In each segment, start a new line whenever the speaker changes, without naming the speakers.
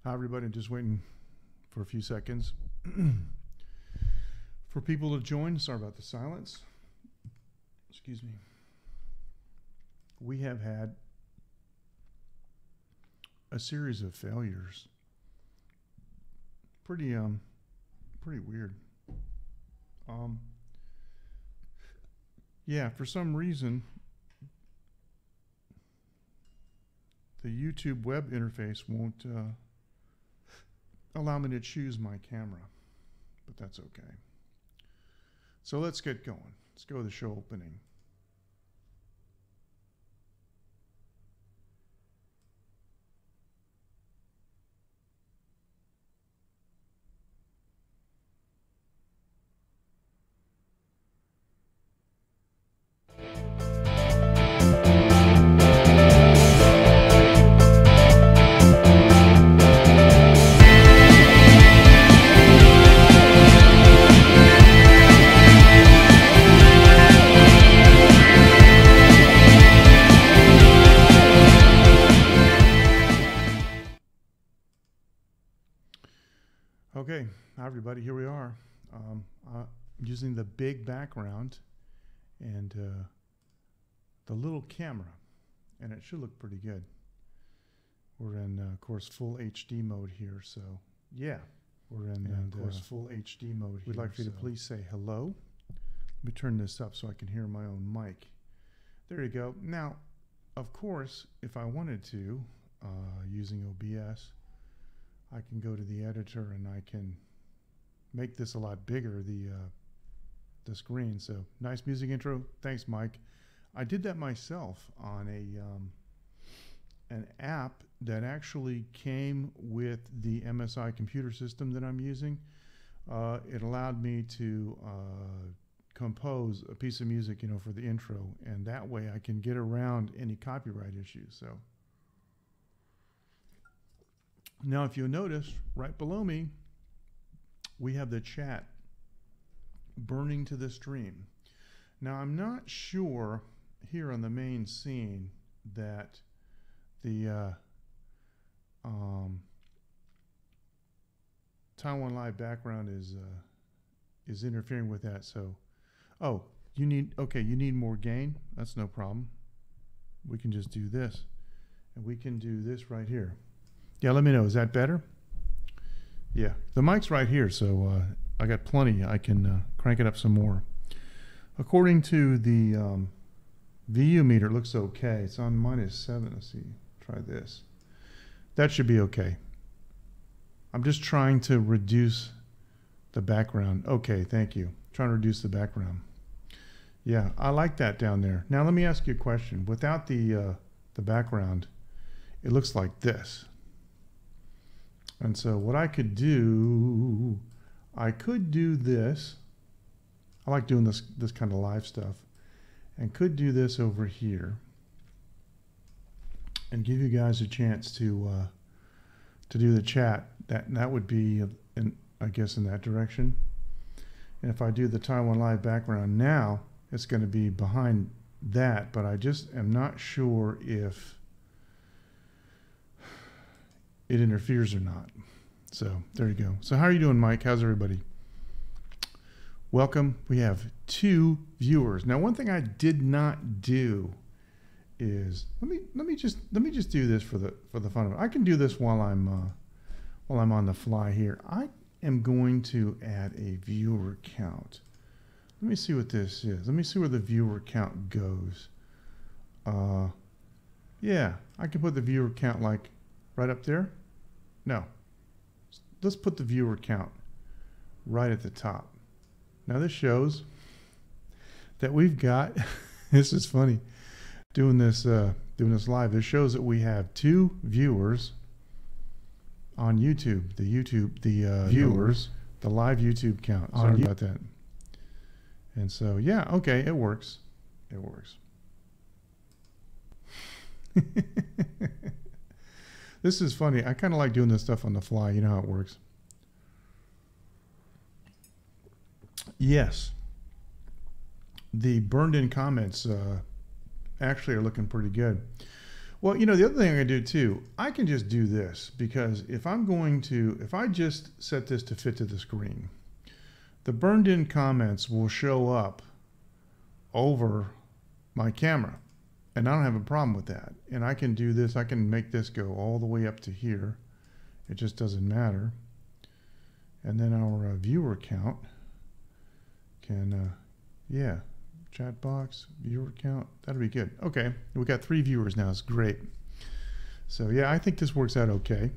Hi, everybody. Just waiting for a few seconds for people to join. Sorry about the silence. Excuse me. We have had a series of failures. Pretty weird. Yeah, for some reason, the YouTube web interface won't allow me to choose my camera, but that's okay. So let's get going. Let's go to the show opening. Okay, hi everybody, here we are. Using the big background and the little camera, and it should look pretty good. We're in, of course, full HD mode here, so yeah, we're in, of course, full HD mode here. We'd like for you to please say hello. Let me turn this up so I can hear my own mic. There you go. Now, of course, if I wanted to, using OBS, I can go to the editor and I can make this a lot bigger, the screen. So nice music intro. Thanks, Mike. I did that myself on an app that actually came with the MSI computer system that I'm using. It allowed me to compose a piece of music, for the intro, and that way I can get around any copyright issues. So. Now, if you'll notice, right below me, we have the chat burning to the stream. Now, I'm not sure here on the main scene that the Taiwan Live background is interfering with that. So, oh, you need more gain. That's no problem. We can just do this, and we can do this right here. Yeah, let me know. Is that better? Yeah, the mic's right here, so I got plenty. I can crank it up some more. According to the VU meter, it looks okay. It's on -7. Let's see. Try this. That should be okay. I'm just trying to reduce the background. Okay, thank you. Trying to reduce the background. Yeah, I like that down there. Now let me ask you a question. Without the background, it looks like this. And so what I could do this. I like doing this kind of live stuff, and could do this over here and give you guys a chance to do the chat. That would be, I guess, in that direction. And if I do the Taiwan Live background now, it's going to be behind that, but I just am not sure if it interferes or not. So there you go. So how are you doing, Mike? How's everybody? Welcome. We have 2 viewers. Now, one thing I did not do is let me just do this for the fun of it. I can do this while I'm on the fly here. I am going to add a viewer count. Let me see what this is. Let me see where the viewer count goes. Yeah, I can put the viewer count like right up there. No, let's put the viewer count right at the top. Now this shows that we've got, this is funny, doing this live. This shows that we have 2 viewers on YouTube. The viewers, the live YouTube count. Sorry about that. And so, yeah, okay, it works. It works. This is funny. I kind of like doing this stuff on the fly. You know how it works. Yes. The burned in comments actually are looking pretty good. Well, you know, the other thing I can do too, I can just do this because if I just set this to fit to the screen, the burned in comments will show up over my camera. And I don't have a problem with that. And I can do this, I can make this go all the way up to here. It just doesn't matter. And then our viewer count can, yeah, chat box, viewer count, that'll be good. Okay, we got 3 viewers now, it's great. So yeah, I think this works out okay.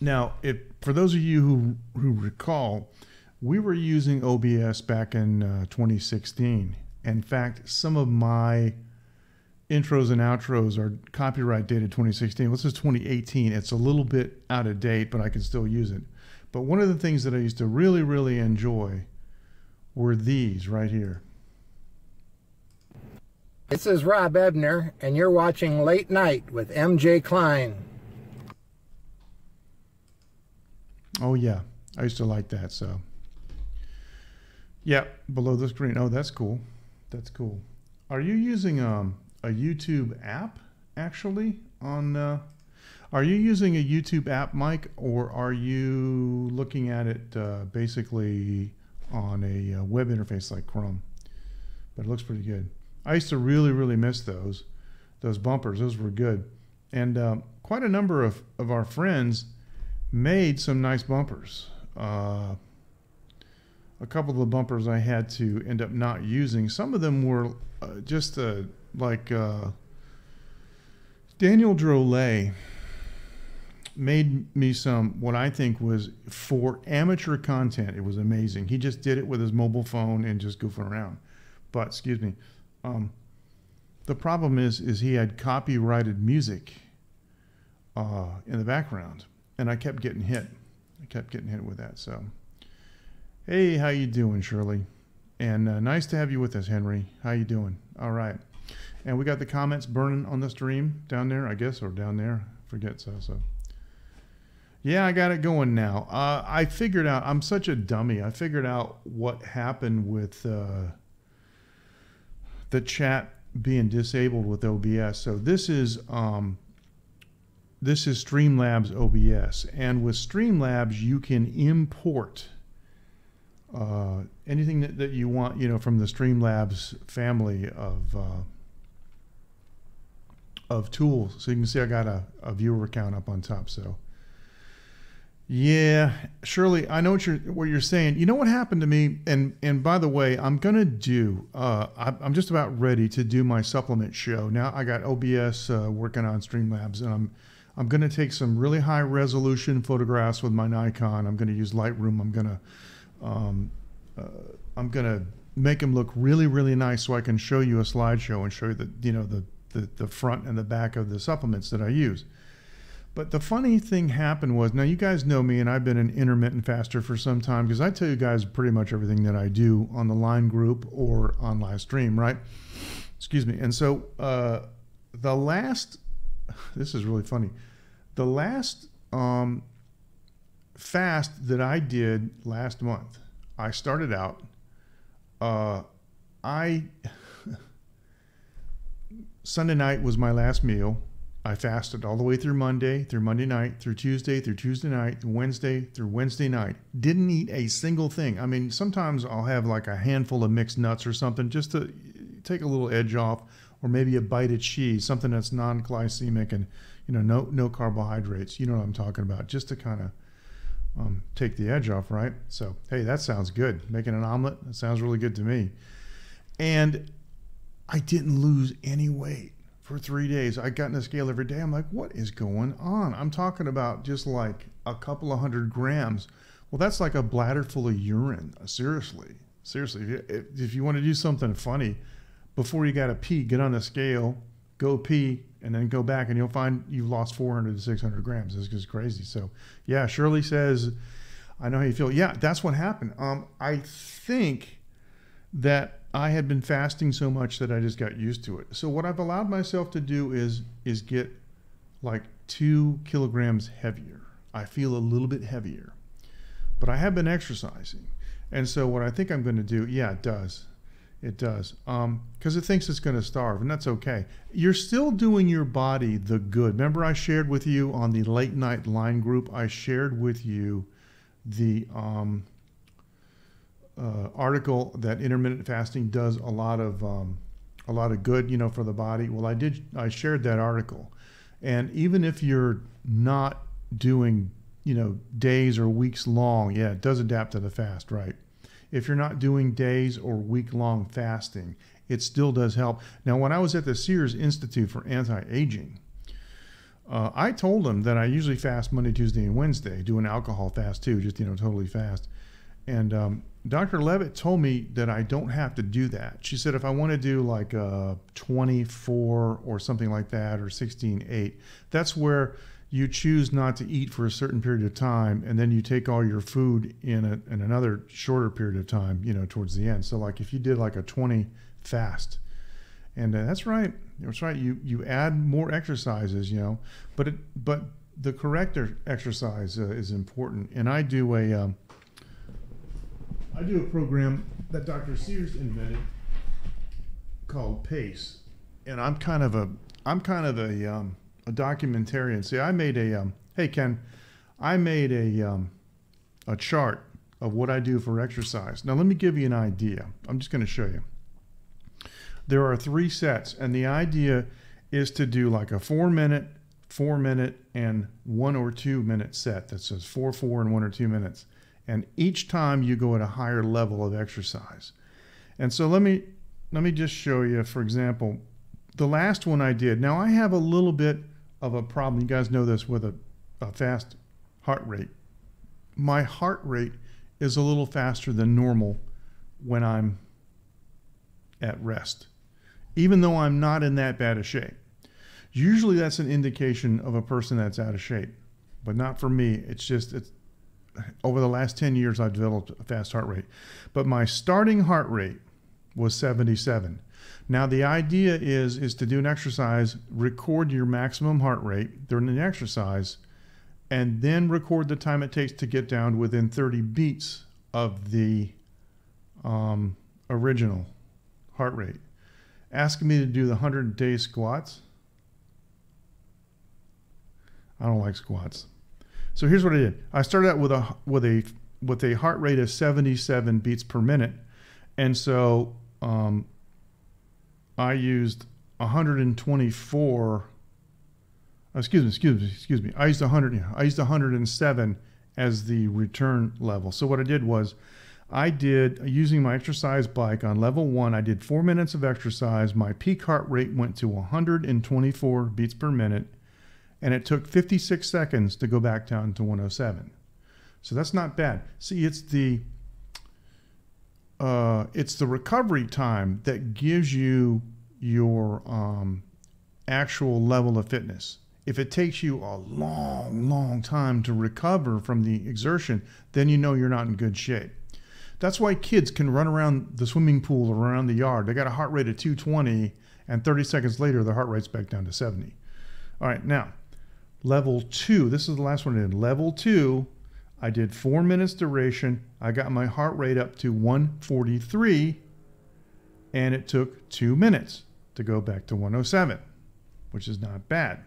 Now, for those of you who recall, we were using OBS back in 2016. In fact, some of my intros and outros are copyright dated 2016. This is 2018. It's a little bit out of date, but I can still use it. But one of the things that I used to really, really enjoy were these right here.
This is Rob Ebner, and you're watching Late Night with MJ Klein.
Oh yeah, I used to like that. So yeah, below the screen. Oh, that's cool. That's cool. Are you using a YouTube app actually on? Are you using a YouTube app, Mike, or are you looking at it basically on a web interface like Chrome? But it looks pretty good. I used to really, really miss those bumpers. Those were good, and quite a number of our friends made some nice bumpers. A couple of the bumpers I had to end up not using. Some of them were just like Daniel Drolet made me some, what I think was for amateur content. It was amazing. He just did it with his mobile phone and just goofing around. But excuse me, the problem is he had copyrighted music in the background, and I kept getting hit. I kept getting hit with that. So, hey, how you doing, Shirley? And nice to have you with us, Henry. How you doing? All right. And we got the comments burning on the stream down there, I guess, or down there. Forget so. Yeah, I got it going now. I figured out, I'm such a dummy. I figured out what happened with the chat being disabled with OBS. So this is Streamlabs OBS. And with Streamlabs, you can import anything that you want, you know, from the Streamlabs family of tools. So you can see I got a viewer count up on top. So yeah, Shirley, I know what you're saying. You know what happened to me, and by the way, I'm gonna do. I'm just about ready to do my supplement show. Now I got OBS working on Streamlabs, and I'm gonna take some really high resolution photographs with my Nikon. I'm gonna use Lightroom. I'm gonna make them look really, really nice so I can show you a slideshow and show you the front and the back of the supplements that I use. But the funny thing happened was, now you guys know me, and I've been an intermittent faster for some time because I tell you guys pretty much everything that I do on the line group or on live stream, right? Excuse me. And so the last, this is really funny, the last fast that I did last month, I started out, Sunday night was my last meal. I fasted all the way through Monday night, through Tuesday night, through Wednesday night. Didn't eat a single thing. I mean, sometimes I'll have like a handful of mixed nuts or something just to take a little edge off, or maybe a bite of cheese, something that's non-glycemic and, you know, no carbohydrates. You know what I'm talking about, just to kind of take the edge off, right? So, hey, that sounds good. Making an omelet, that sounds really good to me. And I didn't lose any weight for 3 days. I got in the scale every day. I'm like, what is going on? I'm talking about just like a couple of 100 grams. Well, that's like a bladder full of urine. Seriously. If you want to do something funny, before you got to pee, get on the scale, go pee, and then go back, and you'll find you've lost 400 to 600 grams. It's just crazy. So, yeah, Shirley says, I know how you feel. Yeah, that's what happened. I think that I had been fasting so much that I just got used to it. So what I've allowed myself to do is get like 2 kilograms heavier. I feel a little bit heavier, but I have been exercising. And so what I think I'm going to do, yeah, it does. It does. Because it thinks it's going to starve, and that's okay. You're still doing your body the good. Remember I shared with you on the late night line group, I shared with you the article that intermittent fasting does a lot of good, you know, for the body. Well, I shared that article. And even if you're not doing, you know, days or weeks long, yeah, it does adapt to the fast, right? If you're not doing days or week-long fasting, it still does help. Now, when I was at the Sears Institute for Anti-Aging, I told them that I usually fast Monday, Tuesday, and Wednesday, do an alcohol fast too, just, you know, totally fast. And Dr. Levitt told me that I don't have to do that. She said if I want to do like 24 or something like that, or 16-8, that's where you choose not to eat for a certain period of time, and then you take all your food in another shorter period of time, you know, towards the end. So like if you did like a 20 fast, and that's right, you add more exercises, you know, but the correct exercise is important. And I do a program that Dr. Sears invented called PACE, and I'm kind of a documentarian. See, I made hey Ken, I made a chart of what I do for exercise. Now let me give you an idea. I'm just going to show you. There are 3 sets, and the idea is to do like a 4-minute, 4-minute, and 1 or 2 minute set that says 4, 4, and 1 or 2 minutes. And each time you go at a higher level of exercise. And so let me just show you, for example, the last one I did. Now I have a little bit of a problem. You guys know this with a fast heart rate. My heart rate is a little faster than normal when I'm at rest, even though I'm not in that bad a shape. Usually that's an indication of a person that's out of shape, but not for me. It's over the last 10 years, I've developed a fast heart rate. But my starting heart rate was 77. Now, the idea is to do an exercise, record your maximum heart rate during the exercise, and then record the time it takes to get down to within 30 beats of the original heart rate. Asking me to do the 100-day squats. I don't like squats. So here's what I did. I started out with a heart rate of 77 beats per minute, and so I used 124. Excuse me. I used 100. Yeah, I used 107 as the return level. So what I did was, I did, using my exercise bike on level 1, I did 4 minutes of exercise. My peak heart rate went to 124 beats per minute. And it took 56 seconds to go back down to 107. So that's not bad. See, it's the recovery time that gives you your actual level of fitness. If it takes you a long time to recover from the exertion, then you know you're not in good shape. That's why kids can run around the swimming pool or around the yard. They got a heart rate of 220, and 30 seconds later, their heart rate's back down to 70. All right, now, level 2, this is the last one I did. Level 2, I did 4 minutes duration. I got my heart rate up to 143, and it took 2 minutes to go back to 107, which is not bad.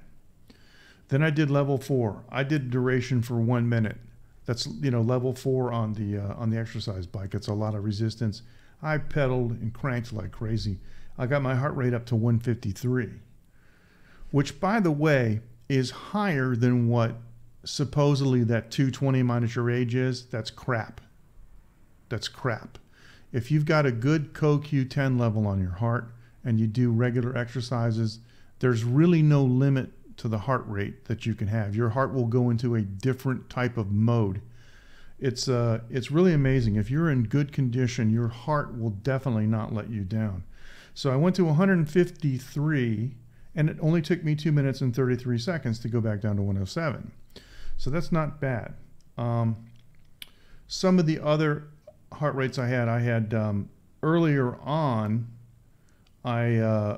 Then I did level 4. I did duration for 1 minute. That's, you know, level 4 on the exercise bike. It's a lot of resistance. I pedaled and cranked like crazy. I got my heart rate up to 153, which, by the way, is higher than what supposedly that 220 minus your age is. That's crap. That's crap. If you've got a good CoQ10 level on your heart and you do regular exercises, there's really no limit to the heart rate that you can have. Your heart will go into a different type of mode. It's really amazing. If you're in good condition, your heart will definitely not let you down. So I went to 153, and it only took me 2 minutes and 33 seconds to go back down to 107. So that's not bad. Some of the other heart rates I had earlier on, I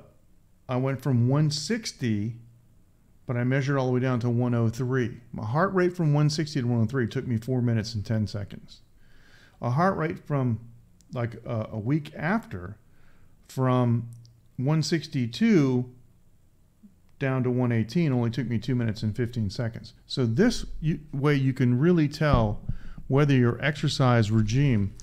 went from 160, but I measured all the way down to 103. My heart rate from 160 to 103 took me 4 minutes and 10 seconds. A heart rate from like a week after, from 162 down to 118 only took me 2 minutes and 15 seconds. So this way you can really tell whether your exercise regime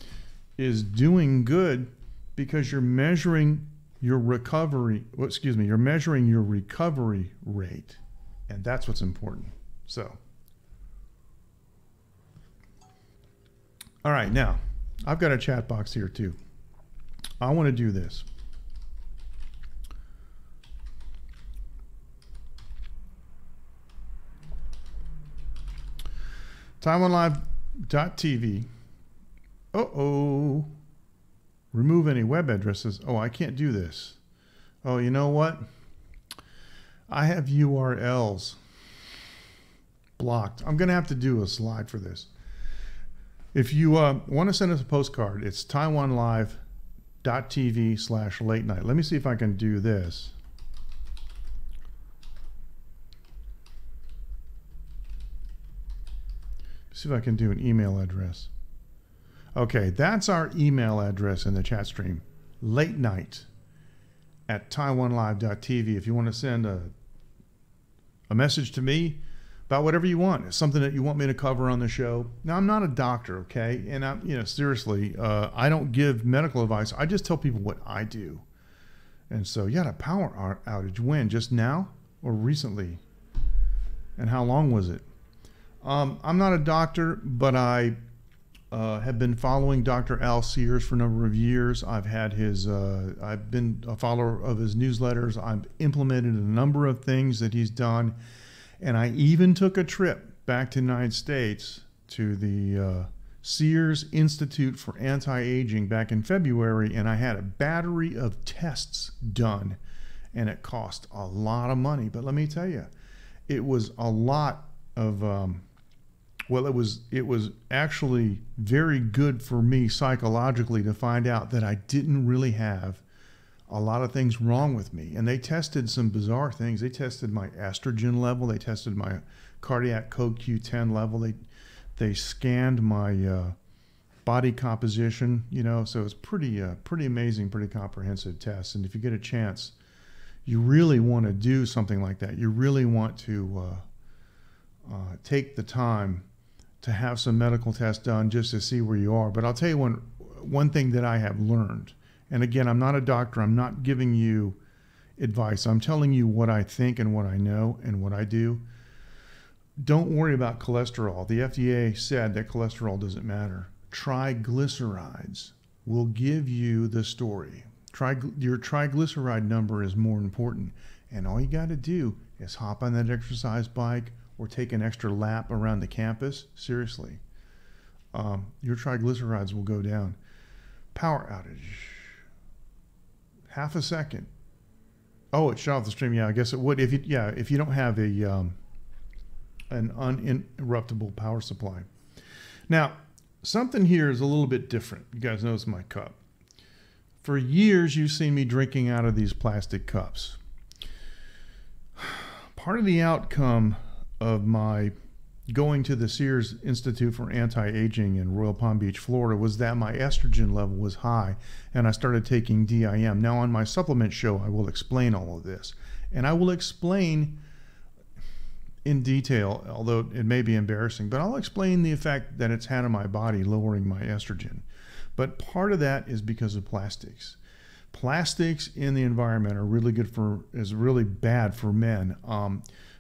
is doing good because you're measuring your recovery, you're measuring your recovery rate. And that's what's important. So, all right, now I've got a chat box here too. I want to do this. TaiwanLive.tv. Uh-oh. Remove any web addresses. Oh, I can't do this. Oh, you know what? I have URLs blocked. I'm going to have to do a slide for this. If you want to send us a postcard, it's TaiwanLive.tv/late night. Let me see if I can do this. See if I can do an email address. Okay, that's our email address in the chat stream. Late night at TaiwanLive.tv. If you want to send a message to me about whatever you want, it's something that you want me to cover on the show. Now, I'm not a doctor, okay? And I'm, seriously, I don't give medical advice. I just tell people what I do. And so you had a power outage. When? Just now or recently? And how long was it? I'm not a doctor, but I have been following Dr. Al Sears for a number of years. I've been a follower of his newsletters. I've implemented a number of things that he's done. And I even took a trip back to the United States to the Sears Institute for Anti-Aging back in February, and I had a battery of tests done, and it cost a lot of money. But let me tell you, it was a lot of it was actually very good for me psychologically to find out that I didn't really have a lot of things wrong with me. And they tested some bizarre things. They tested my estrogen level. They tested my cardiac CoQ10 level. They scanned my body composition, so it's pretty amazing, pretty comprehensive test. And if you get a chance, you really want to do something like that. You really want to take the time to have some medical tests done just to see where you are. But I'll tell you one thing that I have learned, and again, I'm not a doctor. I'm not giving you advice. I'm telling you what I think and what I know and what I do. Don't worry about cholesterol. The FDA said that cholesterol doesn't matter. Triglycerides will give you the story. Your triglyceride number is more important. And all you got to do is hop on that exercise bike or take an extra lap around the campus. Seriously. Your triglycerides will go down. Power outage. Half a second. Oh, it shut off the stream. Yeah, I guess it would if you don't have an uninterruptible power supply. Now, something here is a little bit different. You guys notice my cup. For years, you've seen me drinking out of these plastic cups. Part of the outcome of my going to the Sears Institute for Anti-Aging in Royal Palm Beach, Florida, was that my estrogen level was high, and I started taking DIM. Now, on my supplement show, I will explain all of this, and I will explain in detail, although it may be embarrassing, but I'll explain the effect that it's had on my body, lowering my estrogen. But part of that is because of plastics. Plastics in the environment are is really bad for men.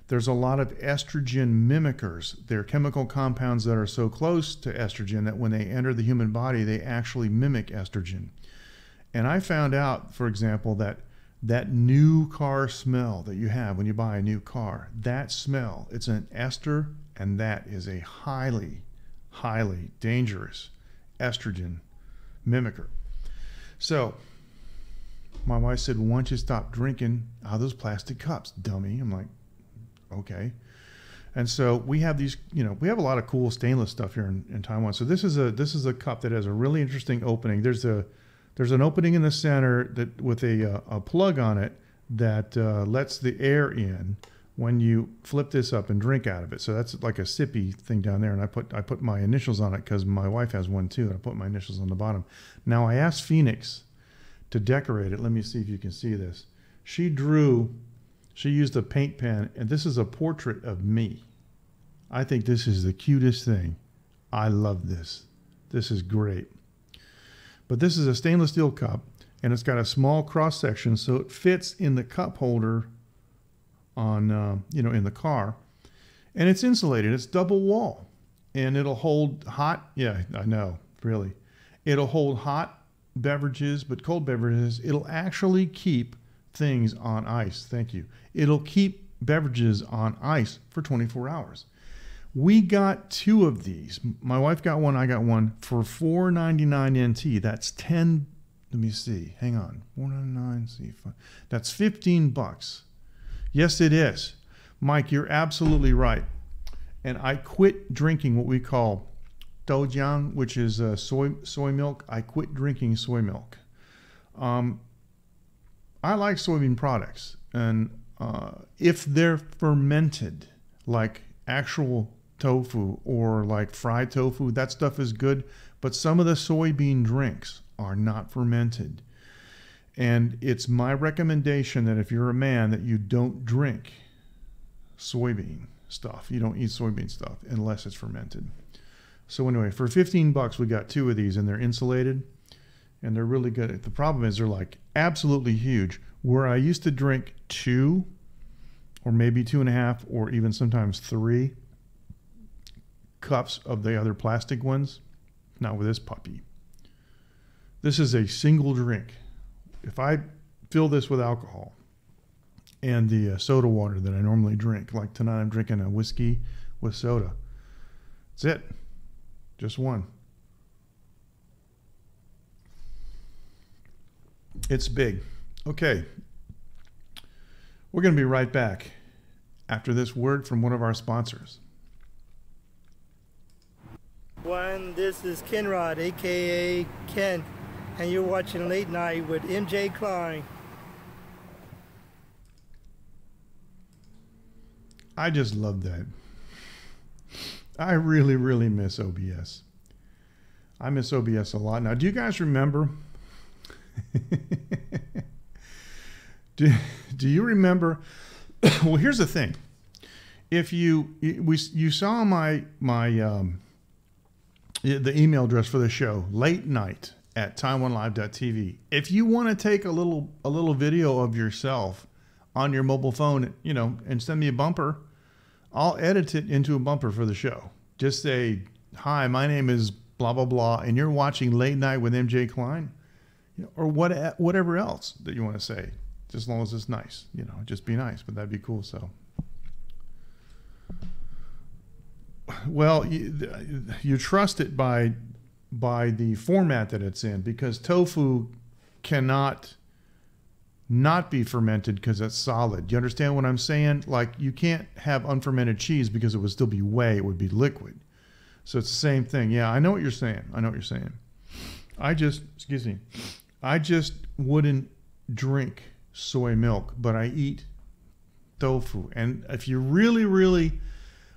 There's a lot of estrogen mimickers. They're chemical compounds that are so close to estrogen that when they enter the human body, they actually mimic estrogen. And I found out, for example, that new car smell that you have when you buy a new car, that smell, it's an ester, and that is a highly, highly dangerous estrogen mimicker. So my wife said, why don't you stop drinking out of those plastic cups, dummy? I'm like, okay. And so we have these, we have a lot of cool stainless stuff here in Taiwan. So this is a cup that has a really interesting opening. There's an opening in the center that with a plug on it that lets the air in when you flip this up and drink out of it. So that's like a sippy thing down there. And I put my initials on it because my wife has one too. And I put my initials on the bottom. Now I asked Phoenix to decorate it. Let me see if you can see this. She used a paint pen, and this is a portrait of me. I think this is the cutest thing. I love this. This is great. But this is a stainless steel cup, and it's got a small cross section, so it fits in the cup holder on, in the car. And it's insulated. It's double wall, and it'll hold hot. Yeah, I know, really. It'll hold hot beverages, but cold beverages. It'll actually keep things on ice. Thank you. It'll keep beverages on ice for 24 hours. We got 2 of these. My wife got one, I got one for $4.99 NT. That's 10, let me see. Hang on. $4.99 C5. That's $15. Yes, it is. Mike, you're absolutely right. And I quit drinking what we call doujiang, which is soy milk. I quit drinking soy milk. I like soybean products, and if they're fermented, like actual tofu or like fried tofu, that stuff is good. But some of the soybean drinks are not fermented. And it's my recommendation that if you're a man, that you don't drink soybean stuff. You don't eat soybean stuff unless it's fermented. So anyway, for $15, we got 2 of these, and they're insulated, and they're really good. The problem is they're like absolutely huge. Where I used to drink 2 or maybe 2.5 or even sometimes 3 cups of the other plastic ones, not with this puppy. This is a single drink. If I fill this with alcohol and the soda water that I normally drink, like tonight I'm drinking a whiskey with soda, that's it. Just one. It's big. Okay. We're going to be right back after this word from one of our sponsors.
This is Kenrod, aka Ken, and you're watching Late Night with MJ Klein.
I just love that. I really, really miss OBS. I miss OBS a lot. Now, do you guys remember? do you remember? Well, here's the thing. If you saw the email address for the show, late night at taiwanlive.tv. If you want to take a little video of yourself on your mobile phone, and send me a bumper, I'll edit it into a bumper for the show. Just say, "Hi, my name is blah blah blah, and you're watching Late Night with MJ Klein," or whatever else that you want to say, just as long as it's nice. Just be nice, but that'd be cool. So. Well, you trust it by the format that it's in, because tofu cannot not be fermented because it's solid. Do you understand what I'm saying? Like, you can't have unfermented cheese because it would still be whey. It would be liquid. So it's the same thing. Yeah, I know what you're saying. I just wouldn't drink soy milk, but I eat tofu. And if you really, really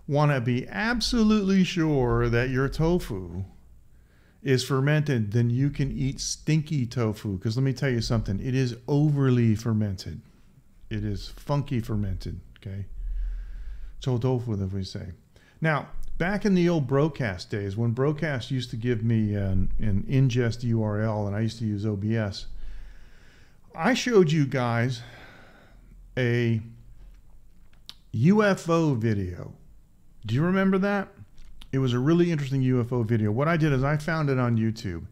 want to be absolutely sure that your tofu is fermented, then you can eat stinky tofu. Because let me tell you something, it is overly fermented. It is funky fermented, okay? Chou tofu, that we say. Now, back in the old broadcast days, when broadcast used to give me an ingest URL and I used to use OBS, I showed you guys a UFO video. Do you remember that? It was a really interesting UFO video. What I did is I found it on YouTube,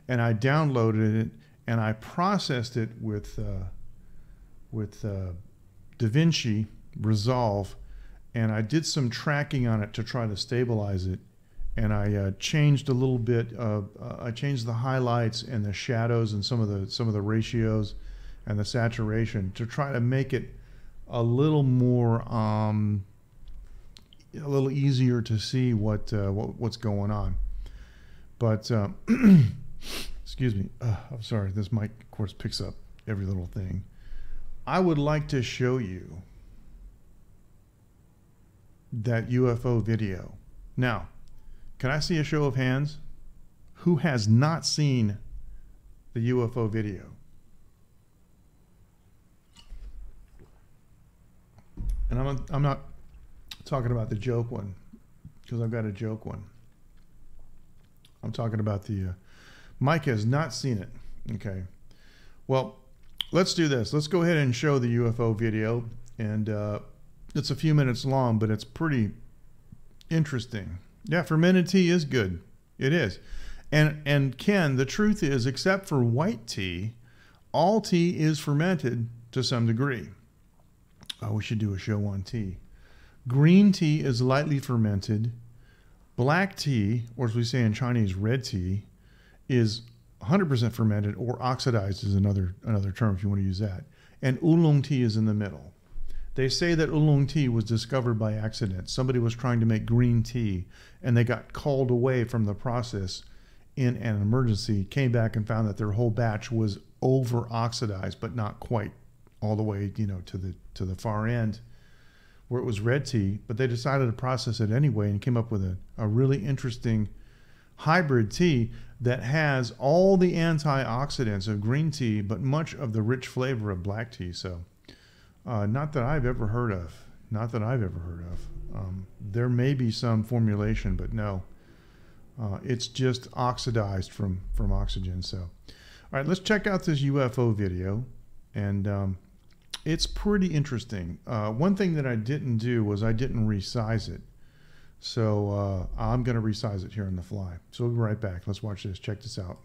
and I downloaded it, and I processed it with DaVinci Resolve, and I did some tracking on it to try to stabilize it, and I changed a little bit of I changed the highlights and the shadows and some of the ratios and the saturation to try to make it a little more a little easier to see what's going on. But excuse me, I'm sorry, this mic of course picks up every little thing. I would like to show you that UFO video. Now, can I see a show of hands? Who has not seen the UFO video? And I'm not talking about the joke one, because I've got a joke one. I'm talking about the, Mike has not seen it. Okay. Well, let's do this. Let's go ahead and show the UFO video. And it's a few minutes long, but it's pretty interesting. Yeah, fermented tea is good. It is. And Ken, the truth is, except for white tea, all tea is fermented to some degree. Oh, we should do a show on tea. Green tea is lightly fermented. Black tea, or as we say in Chinese, red tea, is 100% fermented, or oxidized is another term if you want to use that. And oolong tea is in the middle. They say that oolong tea was discovered by accident. Somebody was trying to make green tea, and they got called away from the process in an emergency, came back and found that their whole batch was over oxidized, but not quite all the way, you know, to the far end where it was red tea. But they decided to process it anyway and came up with a really interesting hybrid tea that has all the antioxidants of green tea, but much of the rich flavor of black tea. So not that I've ever heard of. Not that I've ever heard of. There may be some formulation, but no. It's just oxidized from oxygen. So, all right, let's check out this UFO video. And it's pretty interesting. One thing that I didn't do was I didn't resize it. So I'm going to resize it here on the fly. So we'll be right back. Let's watch this. Check this out.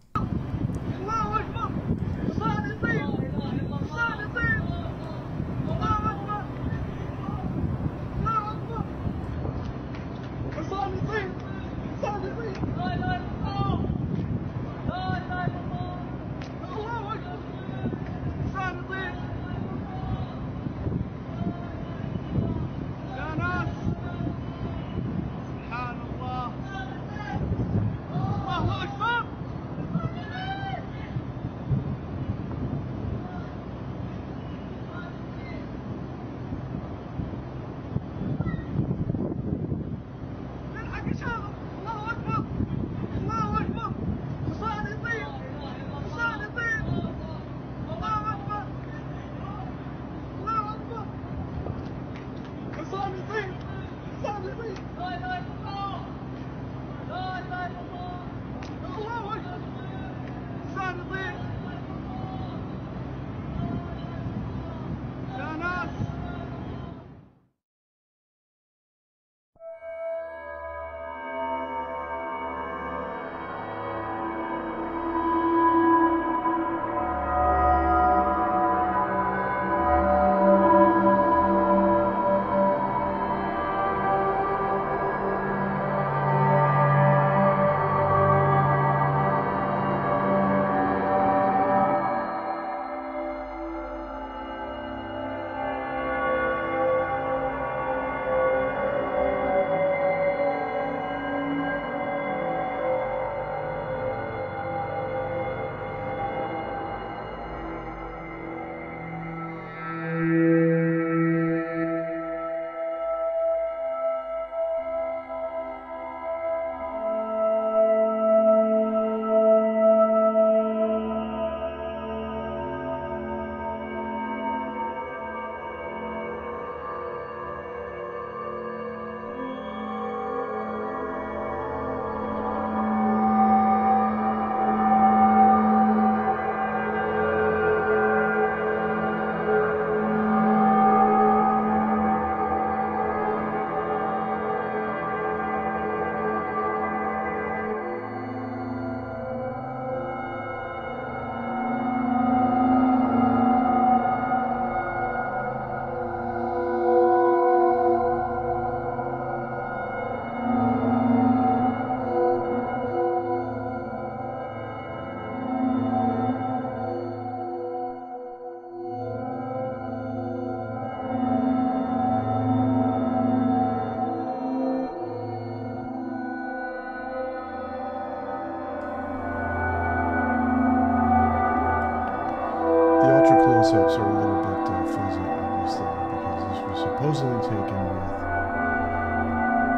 close-ups are a little bit fuzzy, obviously, because this was supposedly taken with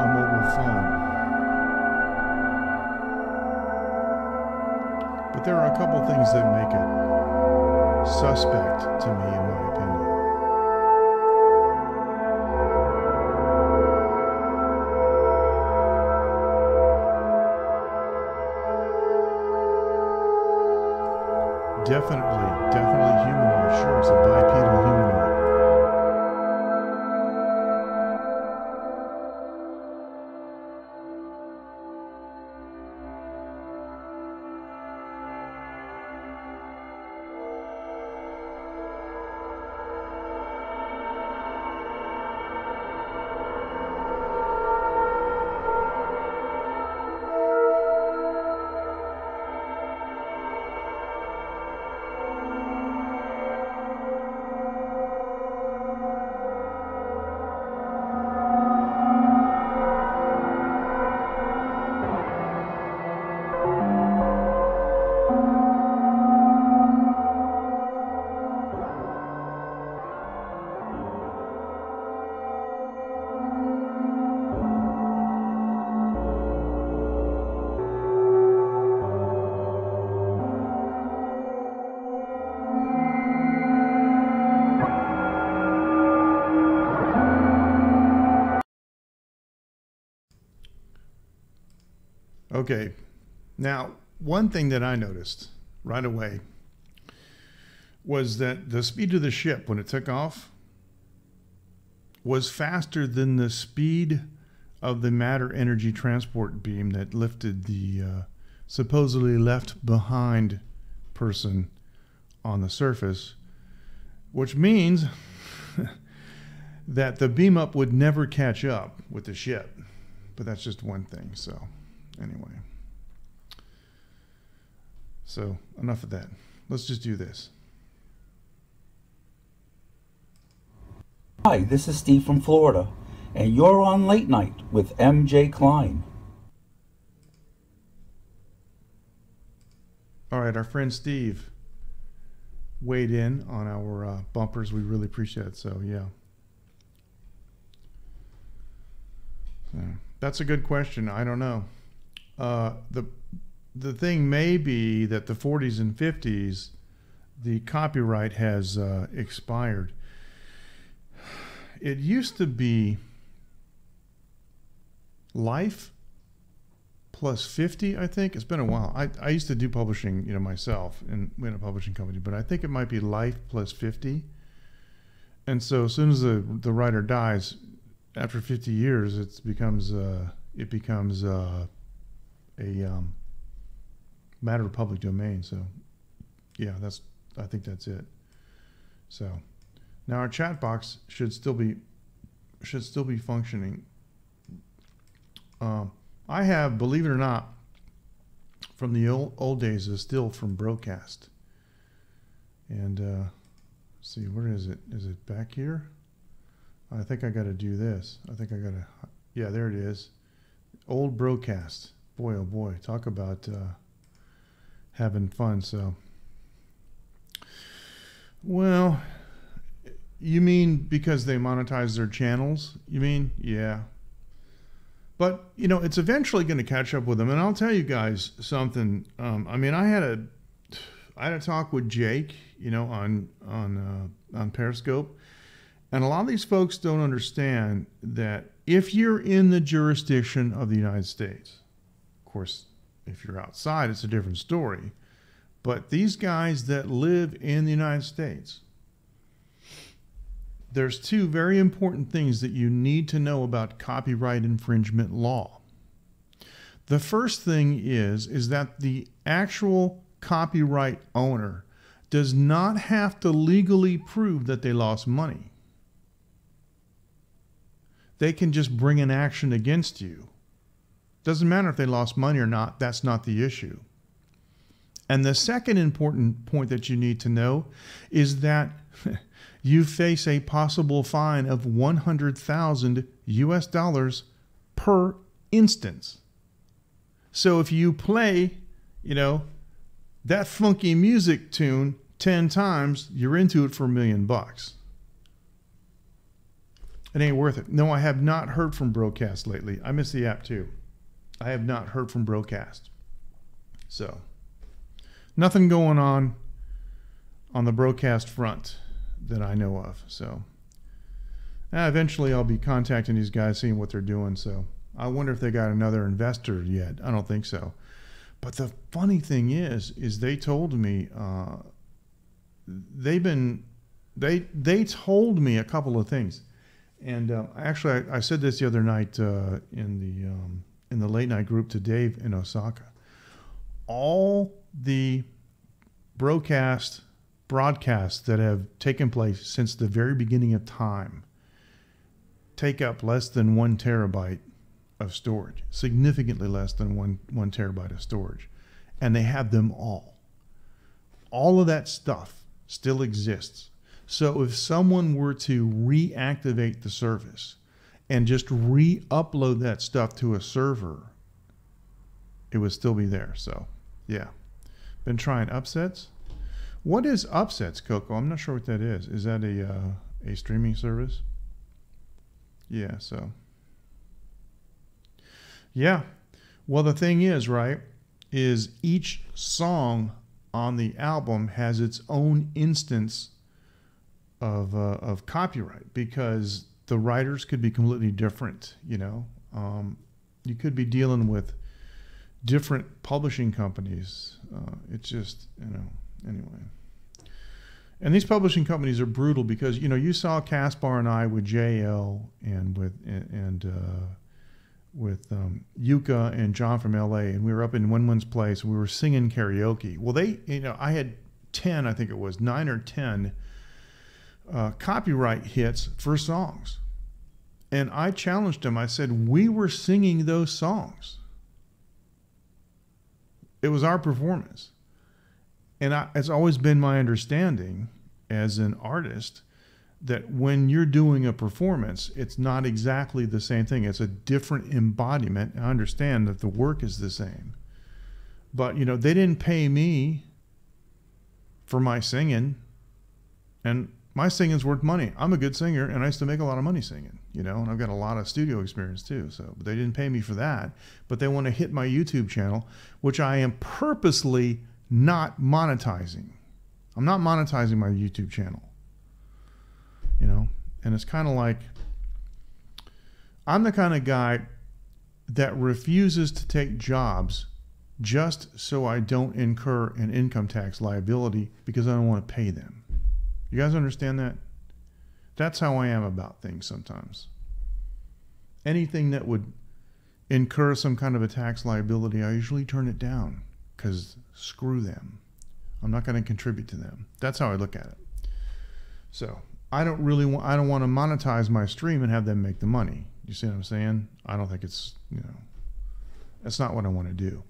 a mobile phone. But there are a couple things that make it suspect to me, in my opinion. definitely humanoid. Sure, it's a bipedal humanoid. Okay, now one thing that I noticed right away was that the speed of the ship when it took off was faster than the speed of the matter energy transport beam that lifted the supposedly left behind person on the surface, which means that the beam up would never catch up with the ship. But that's just one thing, so anyway. So enough of that. Let's just do this.
Hi, this is Steve from Florida, and you're on Late Night with MJ Klein.
All right, our friend Steve weighed in on our bumpers. We really appreciate it, so yeah. That's a good question. I don't know. The thing may be that the 40s and 50s, the copyright has expired. It used to be life plus 50, I think. It's been a while. I used to do publishing, myself in a publishing company, but I think it might be life plus 50. And so as soon as the writer dies, after 50 years, it becomes a matter of public domain. So yeah, I think that's it. So now our chat box should still be functioning. I have, believe it or not, from the old days, is still from Broadcast. And let's see, where is it? Is it back here? I think I got to do this. I think I got to, yeah, there it is. Old Broadcast. Boy, oh boy, talk about having fun. So, well, you mean because they monetize their channels? You mean? Yeah. But, it's eventually going to catch up with them. And I'll tell you guys something. I mean, I had a talk with Jake, on Periscope. And a lot of these folks don't understand that if you're in the jurisdiction of the United States, of course, if you're outside, it's a different story. But these guys that live in the United States, there's two very important things that you need to know about copyright infringement law. The first thing is that the actual copyright owner does not have to legally prove that they lost money. They can just bring an action against you. Doesn't matter if they lost money or not, that's not the issue. And the second important point that you need to know is that you face a possible fine of 100,000 US dollars per instance. So if you play, that funky music tune 10 times, you're into it for $1 million. It ain't worth it. No, I have not heard from Broadcast lately. I miss the app too. I have not heard from Broadcast. So, nothing going on the Broadcast front that I know of. So, eventually I'll be contacting these guys, seeing what they're doing. So, I wonder if they got another investor yet. I don't think so. But the funny thing is they told me they told me a couple of things. And actually, I said this the other night in the late night group to Dave in Osaka. All the broadcasts that have taken place since the very beginning of time take up less than 1 terabyte of storage, significantly less than one terabyte of storage, and they have them all. All of that stuff still exists. So if someone were to reactivate the service and just re-upload that stuff to a server, it would still be there. So, yeah. Been trying Upsets. What is Upsets, Coco? I'm not sure what that is. Is that a streaming service? Yeah, so. Yeah. Well, the thing is, right, is each song on the album has its own instance of copyright, because the writers could be completely different, you know. You could be dealing with different publishing companies. It's just, you know, anyway. And these publishing companies are brutal because, you know, you saw Caspar and I with JL and with Yuka and John from LA, and we were up in Winwin's place and we were singing karaoke. Well, I had 10, I think it was 9 or 10 copyright hits for songs. And I challenged them. I said, we were singing those songs. It was our performance. And it's always been my understanding as an artist that when you're doing a performance, it's not exactly the same thing. It's a different embodiment. I understand that the work is the same. But, you know, they didn't pay me for my singing. And my singing's worth money. I'm a good singer, and I used to make a lot of money singing, you know, and I've got a lot of studio experience too. So, but they didn't pay me for that. But they want to hit my YouTube channel, which I am purposely not monetizing. I'm not monetizing my YouTube channel, you know. And it's kind of like, I'm the kind of guy that refuses to take jobs just so I don't incur an income tax liability because I don't want to pay them. You guys understand that? That's how I am about things sometimes. Anything that would incur some kind of a tax liability, I usually turn it down because screw them. I'm not going to contribute to them. That's how I look at it. So I don't want to monetize my stream and have them make the money. You see what I'm saying? I don't think it's, you know, that's not what I want to do.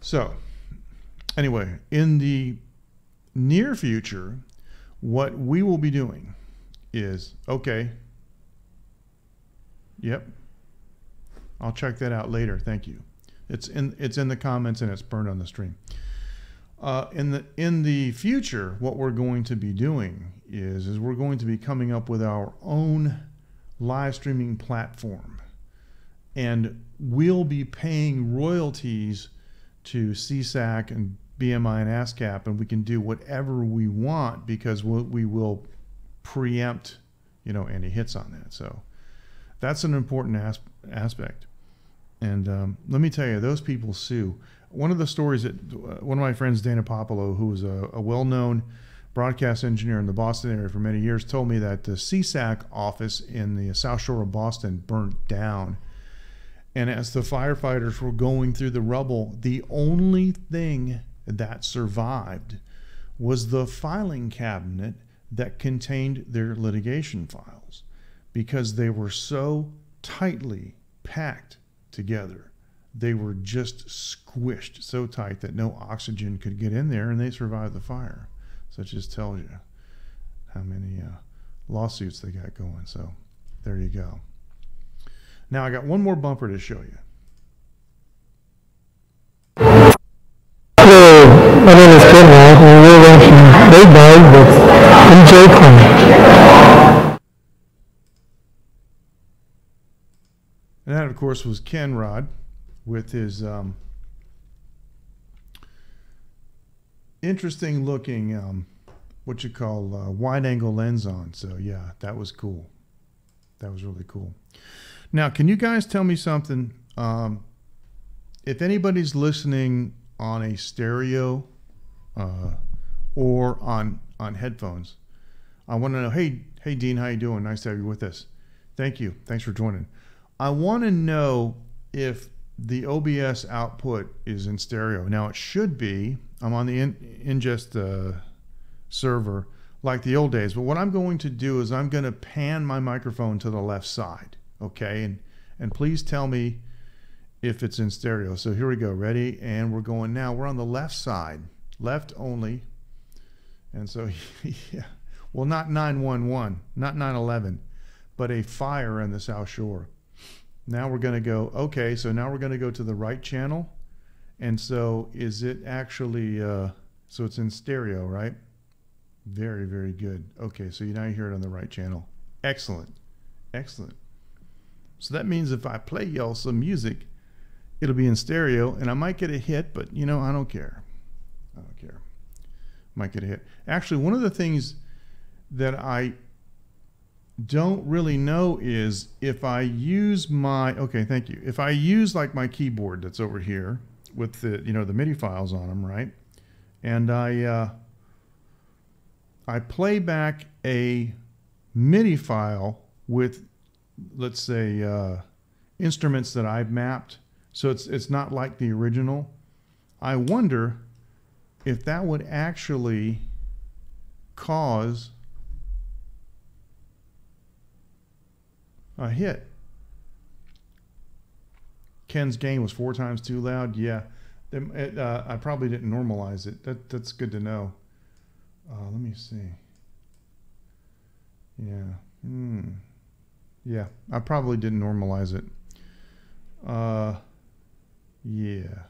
So anyway, in the near future, what we will be doing is, okay, yep, I'll check that out later. Thank you. It's in the comments and it's burned on the stream. In the future, what we're going to be doing is we're going to be coming up with our own live streaming platform, and we'll be paying royalties to CSAC and BMI and ASCAP, and we can do whatever we want because we will preempt, you know, any hits on that. So that's an important aspect. And let me tell you, those people sue. One of the stories that one of my friends, Dana Popolo, who was a well-known broadcast engineer in the Boston area for many years, told me that the CSAC office in the South Shore of Boston burnt down. And as the firefighters were going through the rubble, the only thing that survived was the filing cabinet that contained their litigation files, because they were so tightly packed together. They were just squished so tight that no oxygen could get in there, and they survived the fire. So it just tells you how many lawsuits they got going. So there you go. Now I got one more bumper to show you.
My name is Ken Ross, and we're watching Late Night with MJ Klein.
And that, of course, was Ken Rod with his interesting looking, what you call wide angle lens on. So yeah, that was cool. That was really cool. Now, can you guys tell me something? If anybody's listening on a stereo or on headphones. I want to know, hey Dean, how you doing? Nice to have you with us. Thank you. Thanks for joining. I want to know if the OBS output is in stereo. Now it should be. I'm on the ingest server like the old days, but what I'm going to do is I'm going to pan my microphone to the left side, okay? And please tell me if it's in stereo. So here we go, ready? And we're going now. We're on the left side, left only. And so, yeah, well, not 911, not 9/11, but a fire in the South Shore. Now we're going to go, okay, so now we're going to go to the right channel. And so is it actually, so it's in stereo, right? Very, very good. Okay, so now you hear it on the right channel. Excellent, excellent. So that means if I play y'all some music, it'll be in stereo, and I might get a hit, but you know, I don't care. I don't care. Might get a hit. Actually, one of the things that I don't really know is if I use my, okay, thank you. If I use like my keyboard that's over here with the, you know, the MIDI files on them, right? And I play back a MIDI file with, let's say, instruments that I've mapped. So it's not like the original. I wonder if that would actually cause a hit. Ken's gain was 4 times too loud. Yeah, I probably didn't normalize it. That's good to know. Let me see. Yeah. Yeah, I probably didn't normalize it. Yeah.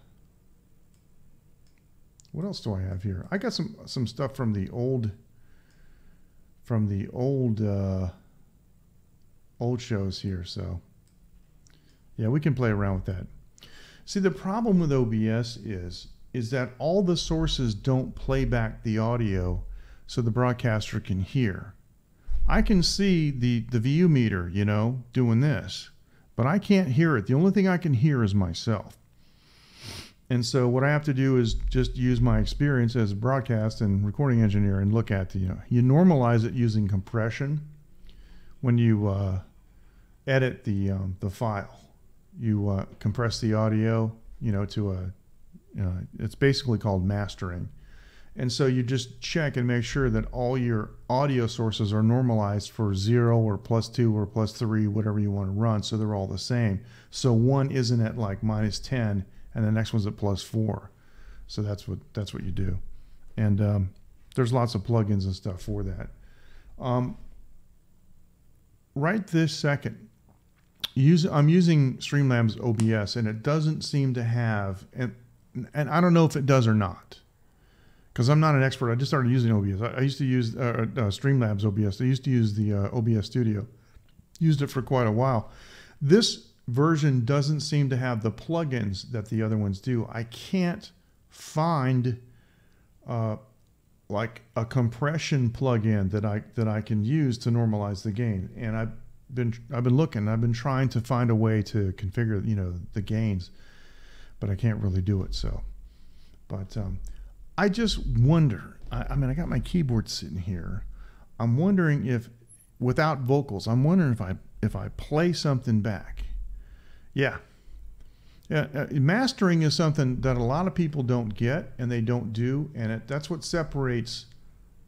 What else do I have here? I got some stuff from the old old shows here, so yeah, we can play around with that. See, the problem with OBS is that all the sources don't play back the audio so the broadcaster can hear. I can see the VU meter, you know, doing this, but I can't hear it. The only thing I can hear is myself. And so what I have to do is just use my experience as a broadcast and recording engineer and look at the, you know, you normalize it using compression. When you edit the file, you compress the audio, you know, to a, it's basically called mastering. And so you just check and make sure that all your audio sources are normalized for 0 or +2 or +3, whatever you want to run, so they're all the same. So one isn't at like -10 and the next one's at +4. So that's what you do. And there's lots of plugins and stuff for that. Right this second, I'm using Streamlabs OBS, and it doesn't seem to have, and I don't know if it does or not, because I'm not an expert. I just started using OBS. I used to use Streamlabs OBS. I used to use the OBS Studio. Used it for quite a while. This version doesn't seem to have the plugins that the other ones do. I can't find like a compression plugin that I can use to normalize the gain. And I've been looking. I've been trying to find a way to configure, you know, the gains, but I can't really do it. So, but I just wonder. I mean, I got my keyboard sitting here. I'm wondering if, without vocals, I'm wondering if I play something back. Yeah. Mastering is something that a lot of people don't get and they don't do, and that's what separates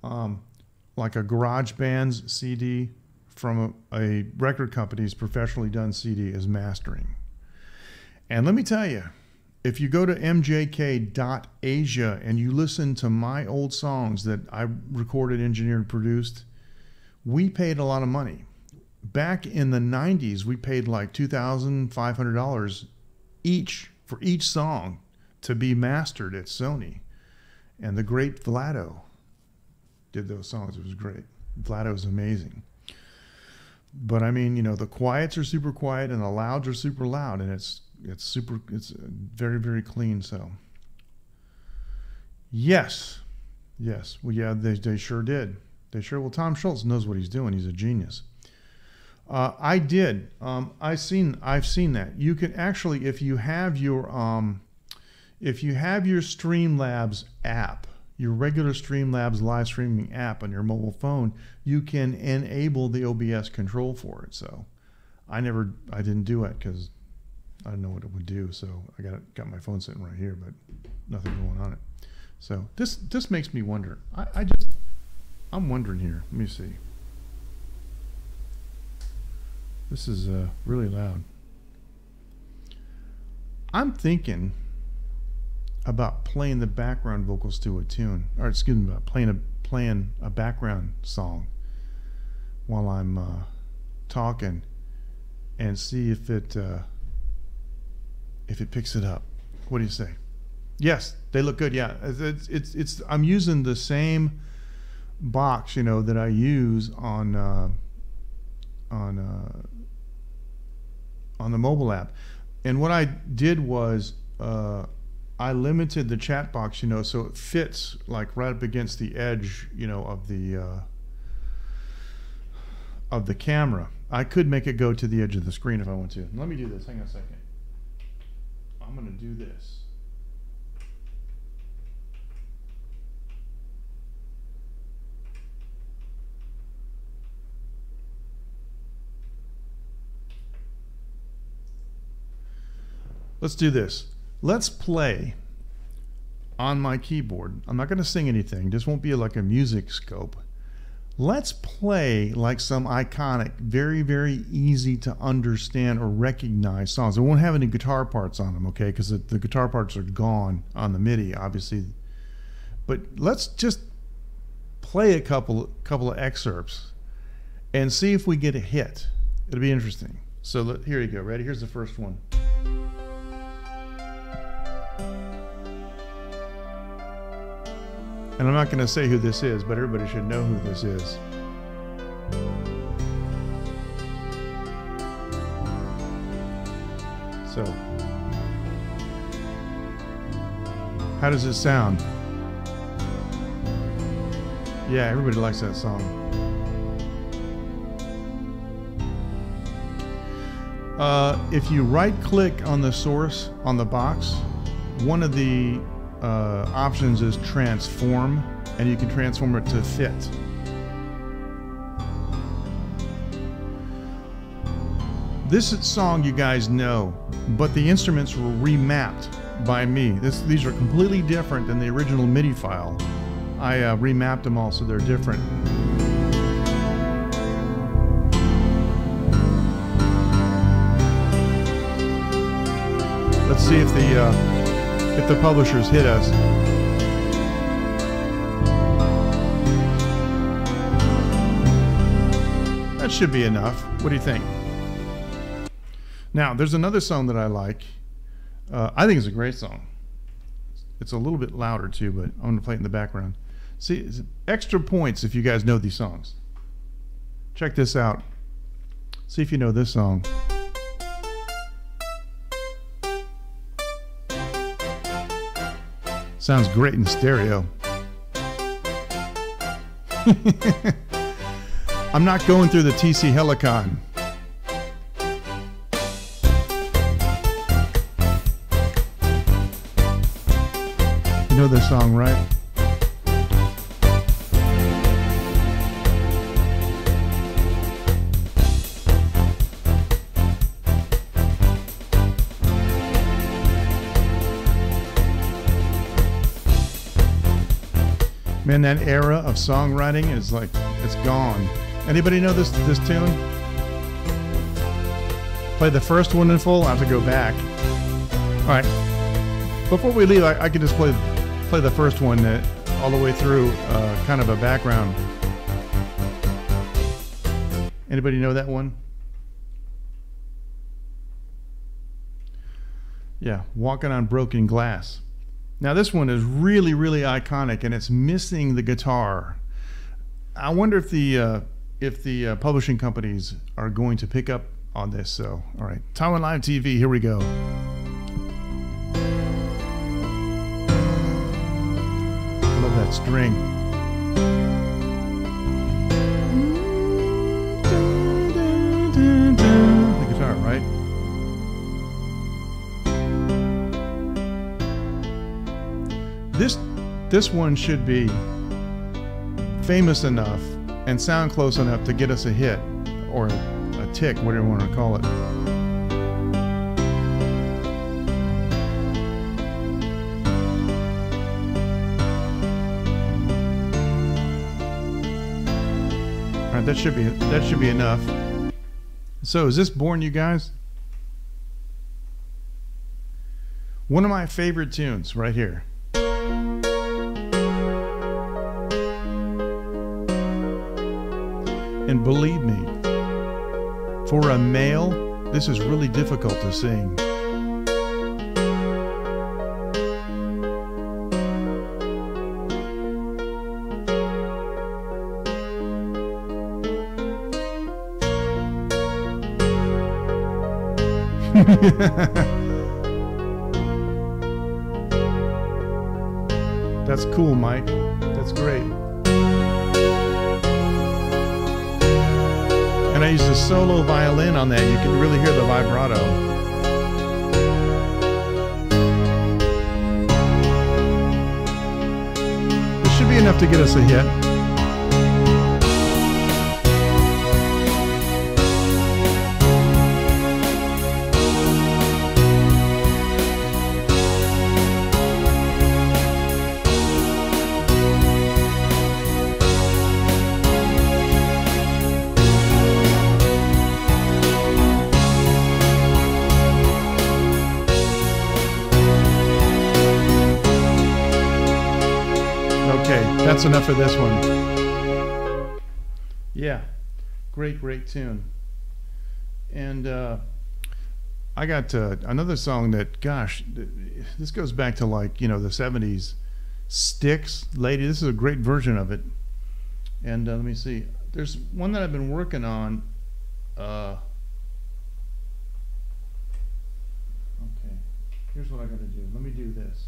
like a GarageBand's CD from a record company's professionally done CD is mastering. And let me tell you, if you go to mjk.asia and you listen to my old songs that I recorded, engineered, produced, we paid a lot of money. Back in the 90s, we paid like $2,500 each for each song to be mastered at Sony. And the great Vlado did those songs. It was great. Vlado's amazing. But I mean, you know, the quiets are super quiet and the louds are super loud, and it's very, very clean. So yes. Well, yeah, they sure did. They sure. Well, Tom Schultz knows what he's doing. He's a genius. I did. I've seen that. You can actually, if you have your Streamlabs app, your regular Streamlabs live streaming app on your mobile phone, you can enable the OBS control for it. So I didn't do it because I didn't know what it would do. So I got my phone sitting right here, but nothing going on it. So this makes me wonder. I'm wondering here. Let me see. This is really loud. I'm thinking about playing the background vocals to a tune, or excuse me, about playing a background song while I'm talking, and see if it picks it up. What do you say? Yes, they look good. Yeah, it's I'm using the same box, you know, that I use on the mobile app. And what I did was I limited the chat box, you know, so it fits like right up against the edge, you know, of the camera. I could make it go to the edge of the screen if I want to. Let me do this. Hang on a second. I'm going to do this. Let's do this. Let's play on my keyboard. I'm not going to sing anything. This won't be like a music scope. Let's play like some iconic, very, very easy to understand or recognize songs. It won't have any guitar parts on them, okay? Because the guitar parts are gone on the MIDI, obviously. But let's just play a couple of excerpts and see if we get a hit. It'll be interesting. So here you go. Ready? Here's the first one. And I'm not going to say who this is, but everybody should know who this is. So, how does it sound? Yeah, everybody likes that song. If you right-click on the source on the box, one of the options is transform, and you can transform it to fit. This song you guys know, but the instruments were remapped by me. These are completely different than the original MIDI file. I remapped them all so they're different. Let's see if the publishers hit us. That should be enough. What do you think? Now, there's another song that I like. I think it's a great song. It's a little bit louder too, but I'm going to play it in the background. See, extra points if you guys know these songs. Check this out. See if you know this song. Sounds great in stereo. I'm not going through the TC Helicon. You know this song, right? Man, that era of songwriting is like, it's gone. Anybody know this tune? Play the first one in full. I have to go back. All right. Before we leave, I can just play the first one all the way through, kind of a background. Anybody know that one? Yeah, Walking on Broken Glass. Now this one is really, really iconic, and it's missing the guitar. I wonder if the publishing companies are going to pick up on this. So, all right, Taiwan Live TV, here we go. I love that string. The guitar, right? This one should be famous enough and sound close enough to get us a hit or a tick, whatever you want to call it. All right, that should be enough. So, is this boring, you guys? One of my favorite tunes right here. And believe me, for a male, this is really difficult to sing. That's cool, Mike. That's great. And I used a solo violin on that. You can really hear the vibrato. This should be enough to get us a hit. That's enough for this one. Yeah, great tune. And I got another song that, gosh, this goes back to, like, you know, the 70s. Sticks, Lady. This is a great version of it. And let me see. There's one that I've been working on. Okay, here's what I got to do. Let me do this.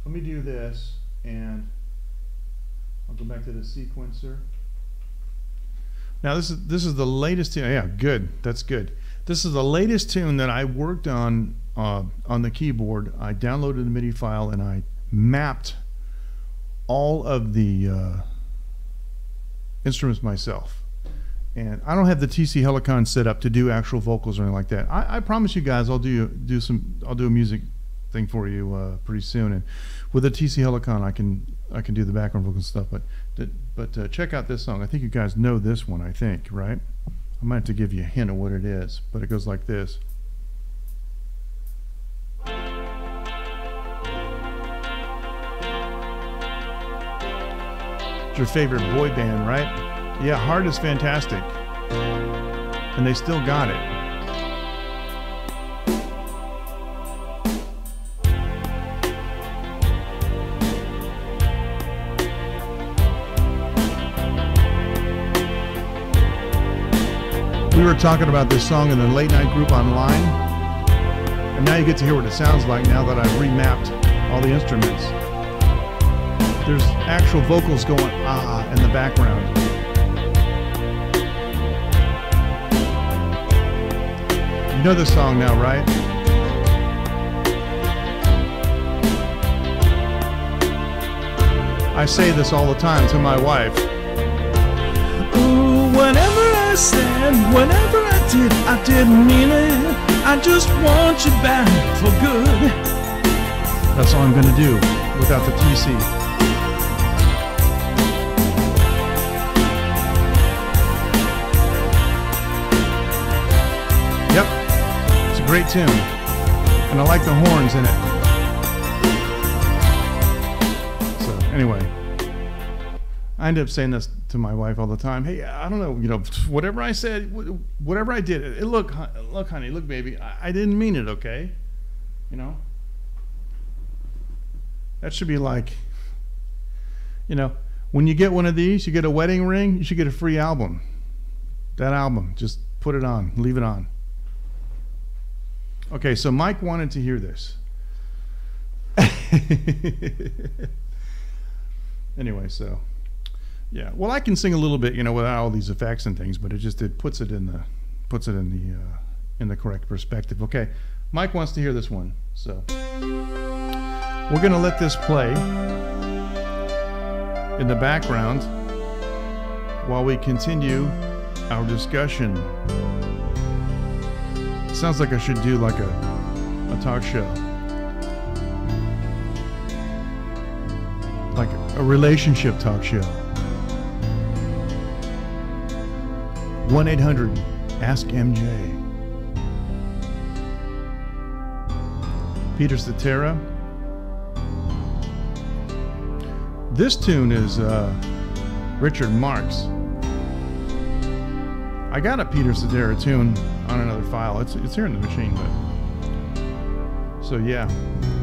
Let me do this, and I'll go back to the sequencer. Now this is the latest tune. Yeah, good. That's good. This is the latest tune that I worked on the keyboard. I downloaded the MIDI file and I mapped all of the instruments myself. And I don't have the TC Helicon set up to do actual vocals or anything like that. I promise you guys, I'll do a music thing for you pretty soon, and with the TC Helicon I can do the background vocal stuff. But check out this song. I think you guys know this one. I think, right? I might have to give you a hint of what it is, but it goes like this. It's your favorite boy band, right? Yeah, Heart is fantastic, and they still got it. We were talking about this song in the late night group online, and now you get to hear what it sounds like now that I've remapped all the instruments. There's actual vocals going ah in the background. You know this song now, right? I say this all the time to my wife.
Ooh, whatever I said, whatever I didn't mean it. I just want you back for good.
That's all I'm gonna do without the TC. Yep, it's a great tune, and I like the horns in it. So anyway, I end up saying this to my wife all the time. Hey, I don't know, you know, whatever I said, whatever I did, look, honey, look, baby, I didn't mean it, okay? You know? That should be like, you know, when you get one of these, you get a wedding ring, you should get a free album. That album, just put it on, leave it on. Okay, so Mike wanted to hear this. Anyway, so yeah, well, I can sing a little bit, you know, without all these effects and things, but it puts it in puts it in the correct perspective. Okay, Mike wants to hear this one, so we're gonna let this play in the background while we continue our discussion. Sounds like I should do like a talk show, like a relationship talk show. 1-800-ASK-MJ. Peter Cetera. This tune is Richard Marx. I got a Peter Cetera tune on another file. It's here in the machine, but so yeah,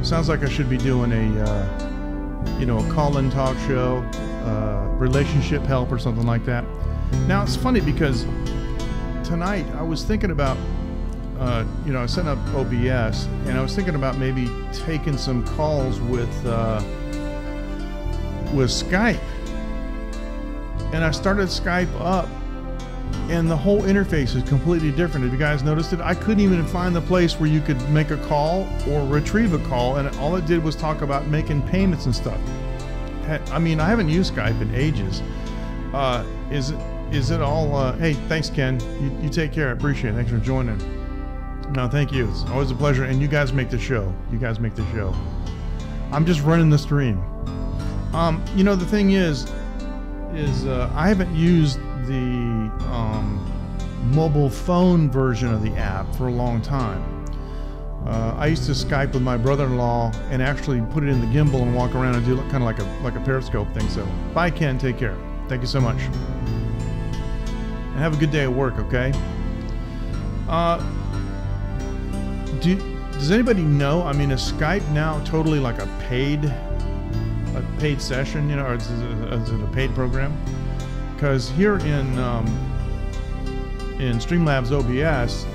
sounds like I should be doing a a call-in talk show, relationship help or something like that. Now it's funny because tonight I was thinking about I was setting up OBS and I was thinking about maybe taking some calls with Skype, and I started Skype up and the whole interface is completely different. Have you guys noticed it? I couldn't even find the place where you could make a call or retrieve a call, and all it did was talk about making payments and stuff. I mean, I haven't used Skype in ages. Is it all, hey, thanks, Ken. You take care. I appreciate it. Thanks for joining. No, thank you. It's always a pleasure. And you guys make the show. I'm just running the stream. The thing is I haven't used the mobile phone version of the app for a long time. I used to Skype with my brother-in-law and actually put it in the gimbal and walk around and do kind of like a Periscope thing. So, bye, Ken. Take care. Thank you so much. And have a good day at work, okay? Does anybody know? I mean, is Skype now totally like a paid session? Or is it a paid program? Because here in Streamlabs OBS,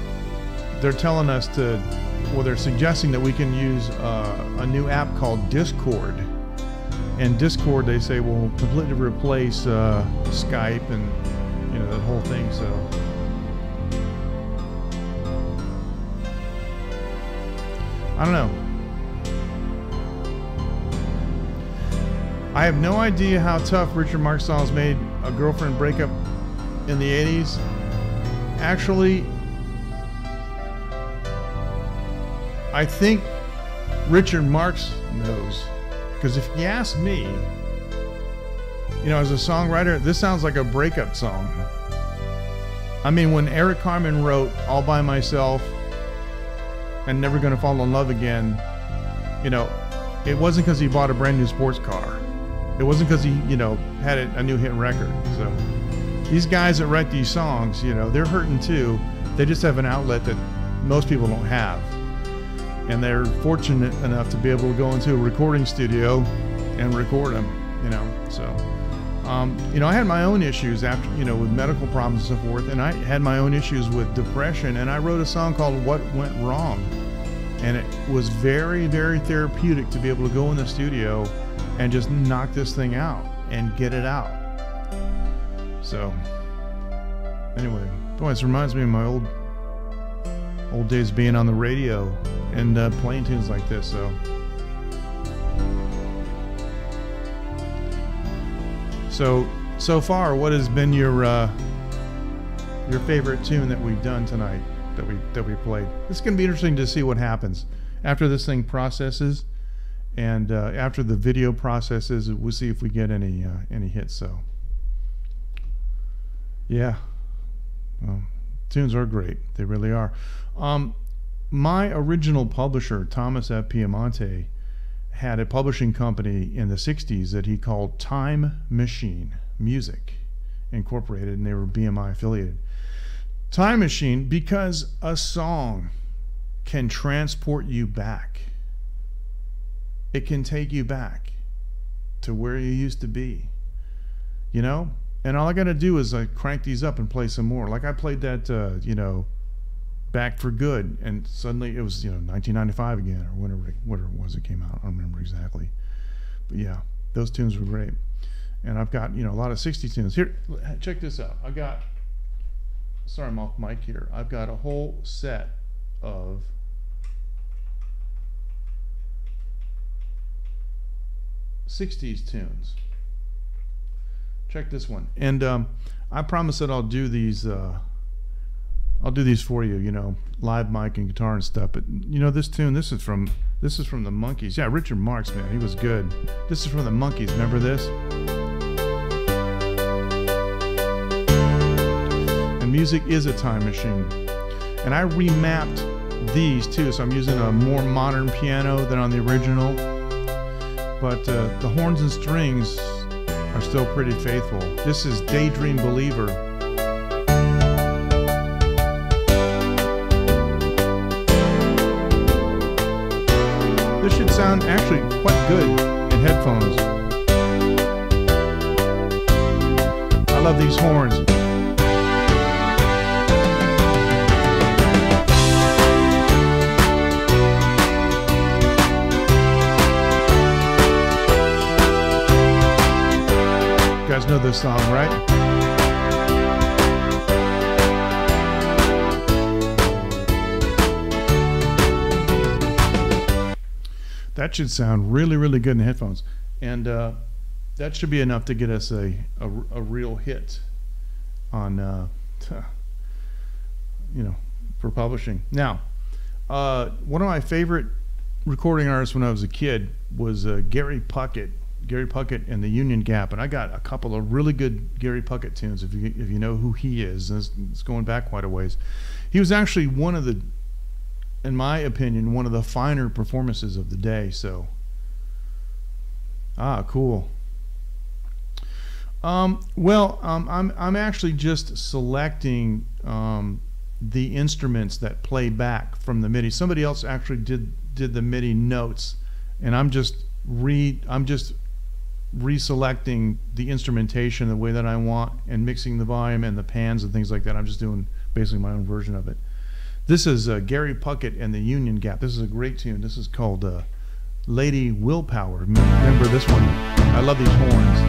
they're telling us they're suggesting that we can use a new app called Discord. And Discord, they say, will completely replace Skype and the whole thing. So I don't know. I have no idea how tough Richard Marx songs made a girlfriend breakup in the 80s. Actually, I think Richard Marx knows, because if you ask me, as a songwriter, this sounds like a breakup song. I mean, when Eric Carmen wrote All By Myself and Never Gonna Fall in Love Again, it wasn't because he bought a brand new sports car. It wasn't because he, had a new hit record. So these guys that write these songs, they're hurting too. They just have an outlet that most people don't have. And they're fortunate enough to be able to go into a recording studio and record them, so. I had my own issues after, with medical problems and so forth, and I had my own issues with depression, and I wrote a song called What Went Wrong, and it was very, very therapeutic to be able to go in the studio and just knock this thing out and get it out. So, anyway, boy, this reminds me of my old days being on the radio and playing tunes like this, so. So far, what has been your favorite tune that we've done tonight, that we played? It's going to be interesting to see what happens after this thing processes, and after the video processes. We'll see if we get any hits. So, yeah, tunes are great. They really are. My original publisher, Thomas F. Piemonte, had a publishing company in the 60s that he called Time Machine Music Incorporated, and they were BMI affiliated. Time Machine, because a song can transport you back. It can take you back to where you used to be, and all I gotta do is crank these up and play some more. Like I played that Back for Good, and suddenly it was 1995 again, or whenever it was it came out. I don't remember exactly, but yeah, those tunes were great. And I've got a lot of 60 tunes here. Check this out. I got sorry, I'm off mic here. I've got a whole set of '60s tunes. Check this one, and I promise that I'll do these. I'll do these for you. You know, live mic and guitar and stuff. But you know, this tune. This is from the Monkees. Yeah, Richard Marx, man, he was good. This is from the Monkees. Remember this? And music is a time machine. And I remapped these too, so I'm using a more modern piano than on the original. But the horns and strings are still pretty faithful. This is Daydream Believer. This should sound actually quite good in headphones. I love these horns. You guys know this song, right? That should sound really, really good in headphones, and that should be enough to get us a real hit on, you know, for publishing. Now, one of my favorite recording artists when I was a kid was Gary Puckett and the Union Gap, and I got a couple of really good Gary Puckett tunes. If you know who he is, it's going back quite a ways. He was actually one of the, in my opinion, one of the finer performances of the day. So, cool. I'm actually just selecting the instruments that play back from the MIDI. Somebody else actually did the MIDI notes, and I'm just reselecting the instrumentation the way that I want and mixing the volume and the pans and things like that. I'm just doing basically my own version of it. This is Gary Puckett and the Union Gap. This is a great tune. This is called Lady Willpower. Remember this one? I love these horns.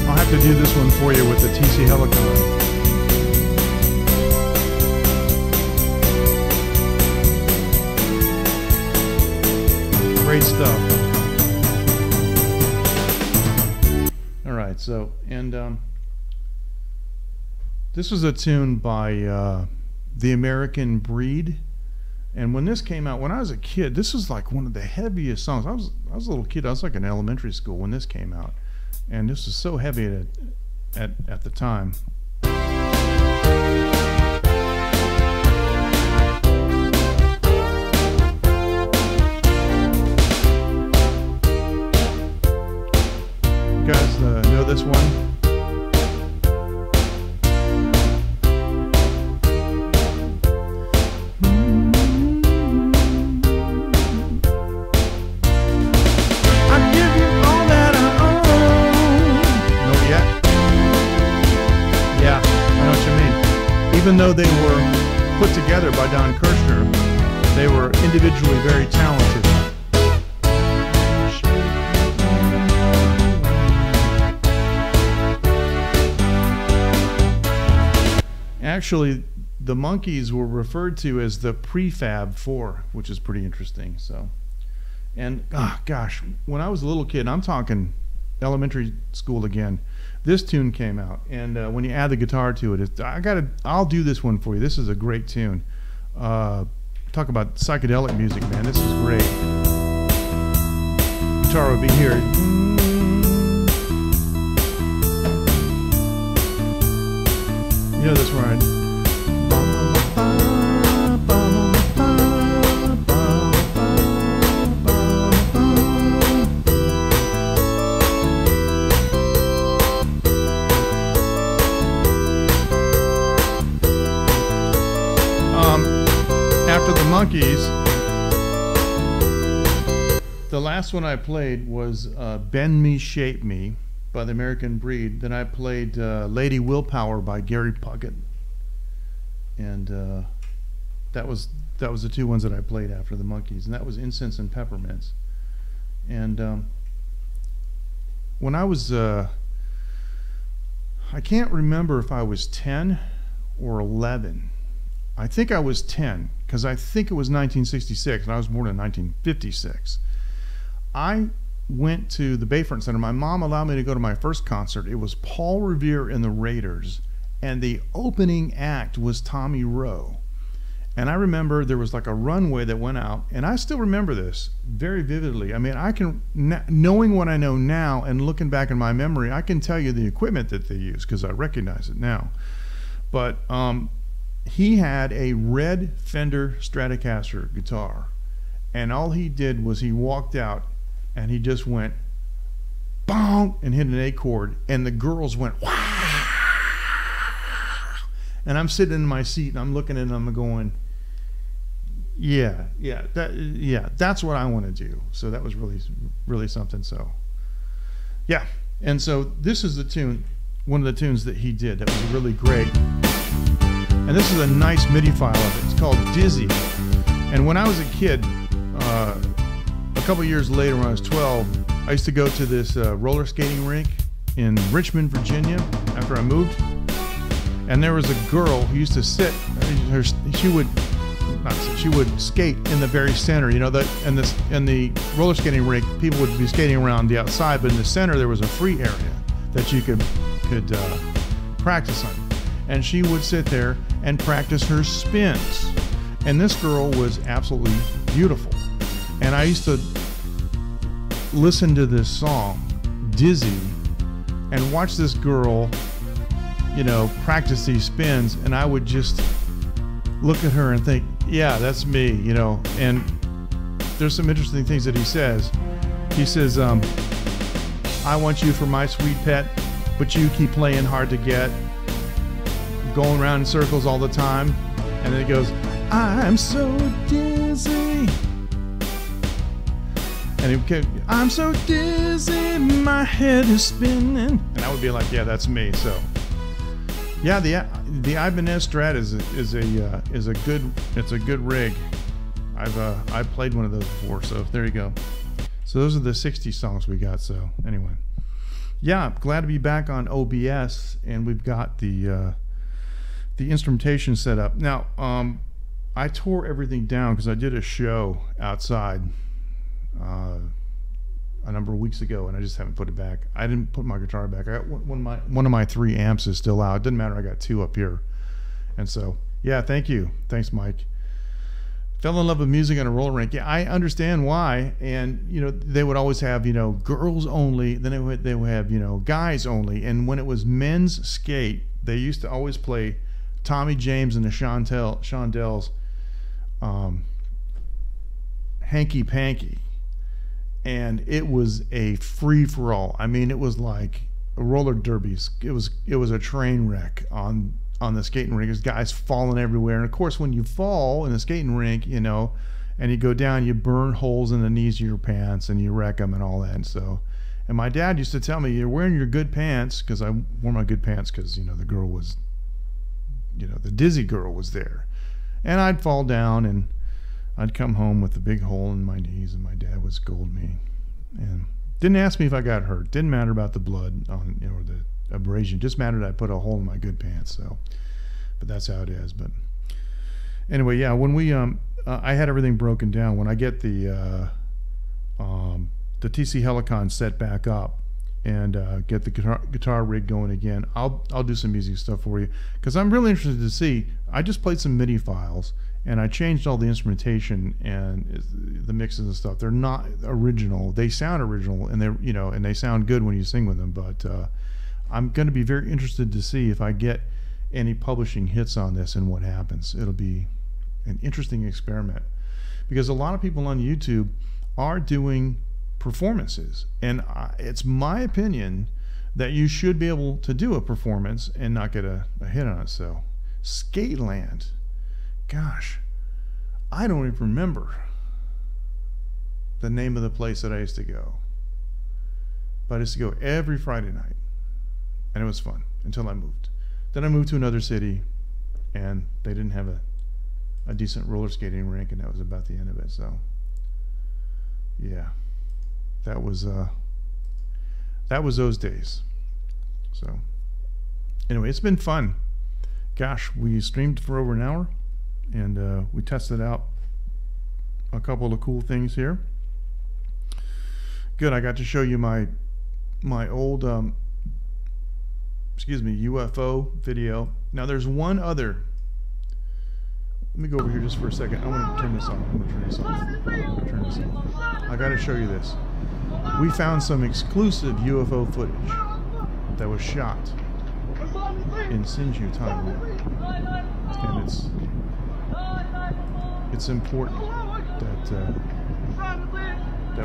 I'll have to do this one for you with the TC Helicon. Great stuff. All right, so, and this was a tune by The American Breed, and when this came out, when I was a kid, this was like one of the heaviest songs. I was a little kid. I was like in elementary school when this came out, and this was so heavy at the time. You guys know this one? I give you all that I own. Know it yet? Yeah, I know what you mean. Even though they were put together by Don Kirshner, they were individually very talented. Actually, the Monkees were referred to as the Prefab Four, which is pretty interesting. So, and gosh, when I was a little kid, I'm talking elementary school again, this tune came out, and when you add the guitar to it, I'll do this one for you. This is a great tune. Talk about psychedelic music, man. This is great. Guitar will be here. You know this one. After the Monkees, the last one I played was Bend Me, Shape Me by the American Breed. Then I played Lady Willpower by Gary Puckett, and that was that was the two ones that I played after the Monkees, and that was Incense and Peppermints. And when I was, I can't remember if I was 10 or 11. I think I was 10, because I think it was 1966, and I was born in 1956. I went to the Bayfront Center. My mom allowed me to go to my first concert. It was Paul Revere and the Raiders, and the opening act was Tommy Rowe. And I remember there was like a runway that went out, and I still remember this very vividly. I mean, I can, knowing what I know now and looking back in my memory, I can tell you the equipment that they used because I recognize it now. But he had a red Fender Stratocaster guitar, and all he did was he walked out and he just went bonk and hit an A chord, and the girls went wow. And I'm sitting in my seat and I'm looking at them and going, yeah, that's what I want to do. So that was really something. So yeah, and so this is the tune, one of the tunes that he did that was really great. And this is a nice MIDI file of it. It's called Dizzy. And when I was a kid, a couple years later when I was 12, I used to go to this roller skating rink in Richmond, Virginia after I moved. And there was a girl who used to sit, she would skate in the very center, you know, in the roller skating rink, people would be skating around the outside, but in the center there was a free area that you could practice on. And she would sit there and practice her spins. And this girl was absolutely beautiful. And I used to listen to this song, Dizzy, and watch this girl, you know, practice these spins, and I would just look at her and think, yeah, that's me, you know. And there's some interesting things that he says. He says, I want you for my sweet pet, but you keep playing hard to get, going around in circles all the time. And then he goes, I'm so dizzy. And he kept, I'm so dizzy, my head is spinning. And I would be like, yeah, that's me. So yeah, the Ibanez Strat is a good rig. I've played one of those before, so there you go. So those are the 60 songs we got. So anyway, yeah, glad to be back on OBS, and we've got the instrumentation set up. Now, I tore everything down because I did a show outside a number of weeks ago, and I just haven't put it back. I didn't put my guitar back. I got one of my 3 amps is still out. It doesn't matter. I got 2 up here, and so yeah. Thank you. Thanks, Mike. Fell in love with music on a roller rink. Yeah, I understand why. And you know, they would always have, you know, girls only. Then they would have, you know, guys only. And when it was men's skate, they used to always play Tommy James and the Shondells, Hanky Panky. And it was a free-for-all. I mean, it was like a roller derbies. It was a train wreck on the skating rink. There's guys falling everywhere. And of course, when you fall in a skating rink, you know, and you go down, you burn holes in the knees of your pants and you wreck them and all that. And so, and my dad used to tell me, you're wearing your good pants, because I wore my good pants because, you know, the girl was, you know, the dizzy girl was there. And I'd fall down and I'd come home with a big hole in my knees, and my dad would scold me, and didn't ask me if I got hurt. Didn't matter about the blood on, you know, or the abrasion. Just mattered I put a hole in my good pants. So, but that's how it is. But anyway, yeah. When we I had everything broken down. When I get the TC Helicon set back up and get the guitar rig going again, I'll do some music stuff for you, because I'm really interested to see. I just played some MIDI files. And I changed all the instrumentation and the mixes and stuff. They're not original. They sound original, and they're, you know, and they sound good when you sing with them. But I'm going to be very interested to see if I get any publishing hits on this and what happens. It'll be an interesting experiment, because a lot of people on YouTube are doing performances, and it's my opinion that you should be able to do a performance and not get a hit on it. So, Skateland. Gosh, I don't even remember the name of the place that I used to go. But I used to go every Friday night, and it was fun until I moved. Then I moved to another city, and they didn't have a decent roller skating rink, and that was about the end of it. So yeah, that was those days. So anyway, it's been fun. Gosh, we streamed for over an hour, and we tested out a couple of cool things here. Good, I got to show you my old UFO video. Now there's one other. Let me go over here just for a second. I want to turn this on. I'm going to turn this on. I'm going to turn this on. I got to show you this. We found some exclusive UFO footage that was shot in Hsinchu, Taiwan, and it's important that we.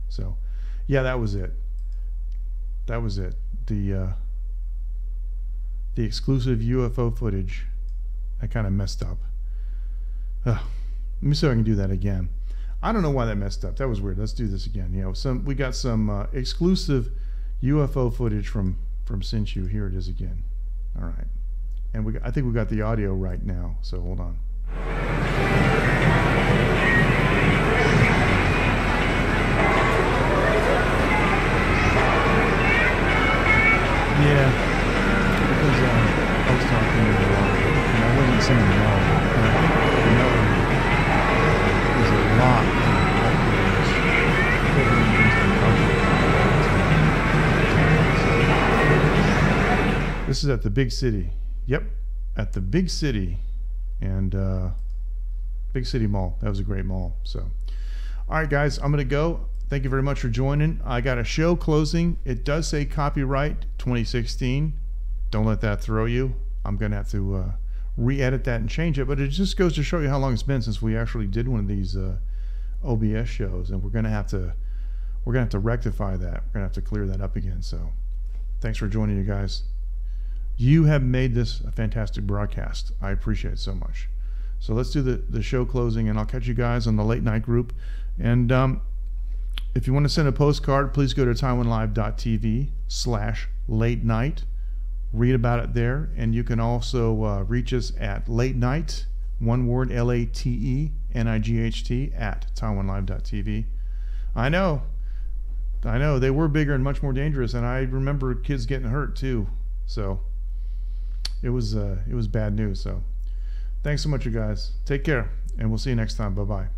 So, yeah, that was it. That was it. The exclusive UFO footage, I kind of messed up. Let me see if I can do that again. I don't know why that messed up. That was weird. Let's do this again. You know, we got some exclusive UFO footage from Hsinchu. Here it is again. All right, and I think we got the audio right now. So hold on. Yeah, because I was talking to a lot, and I wasn't saying no. And I think no is a lot of this is at the big city. Yep, at the big city, and big city mall. That was a great mall. So, all right, guys, I'm gonna go. Thank you very much for joining. I got a show closing. It does say copyright 2016. Don't let that throw you. I'm going to have to re-edit that and change it, but it just goes to show you how long it's been since we actually did one of these OBS shows, and we're going to have to rectify that. We're going to have to clear that up again. So, thanks for joining, you guys. You have made this a fantastic broadcast. I appreciate it so much. So let's do the show closing, and I'll catch you guys on the late night group. And if you want to send a postcard, please go to taiwanlive.tv/late night. Read about it there, and you can also reach us at late night, one word, LATENIGHT @taiwanlive.tv. I know, they were bigger and much more dangerous, and I remember kids getting hurt too. So it was bad news. So thanks so much, you guys. Take care, and we'll see you next time. Bye bye.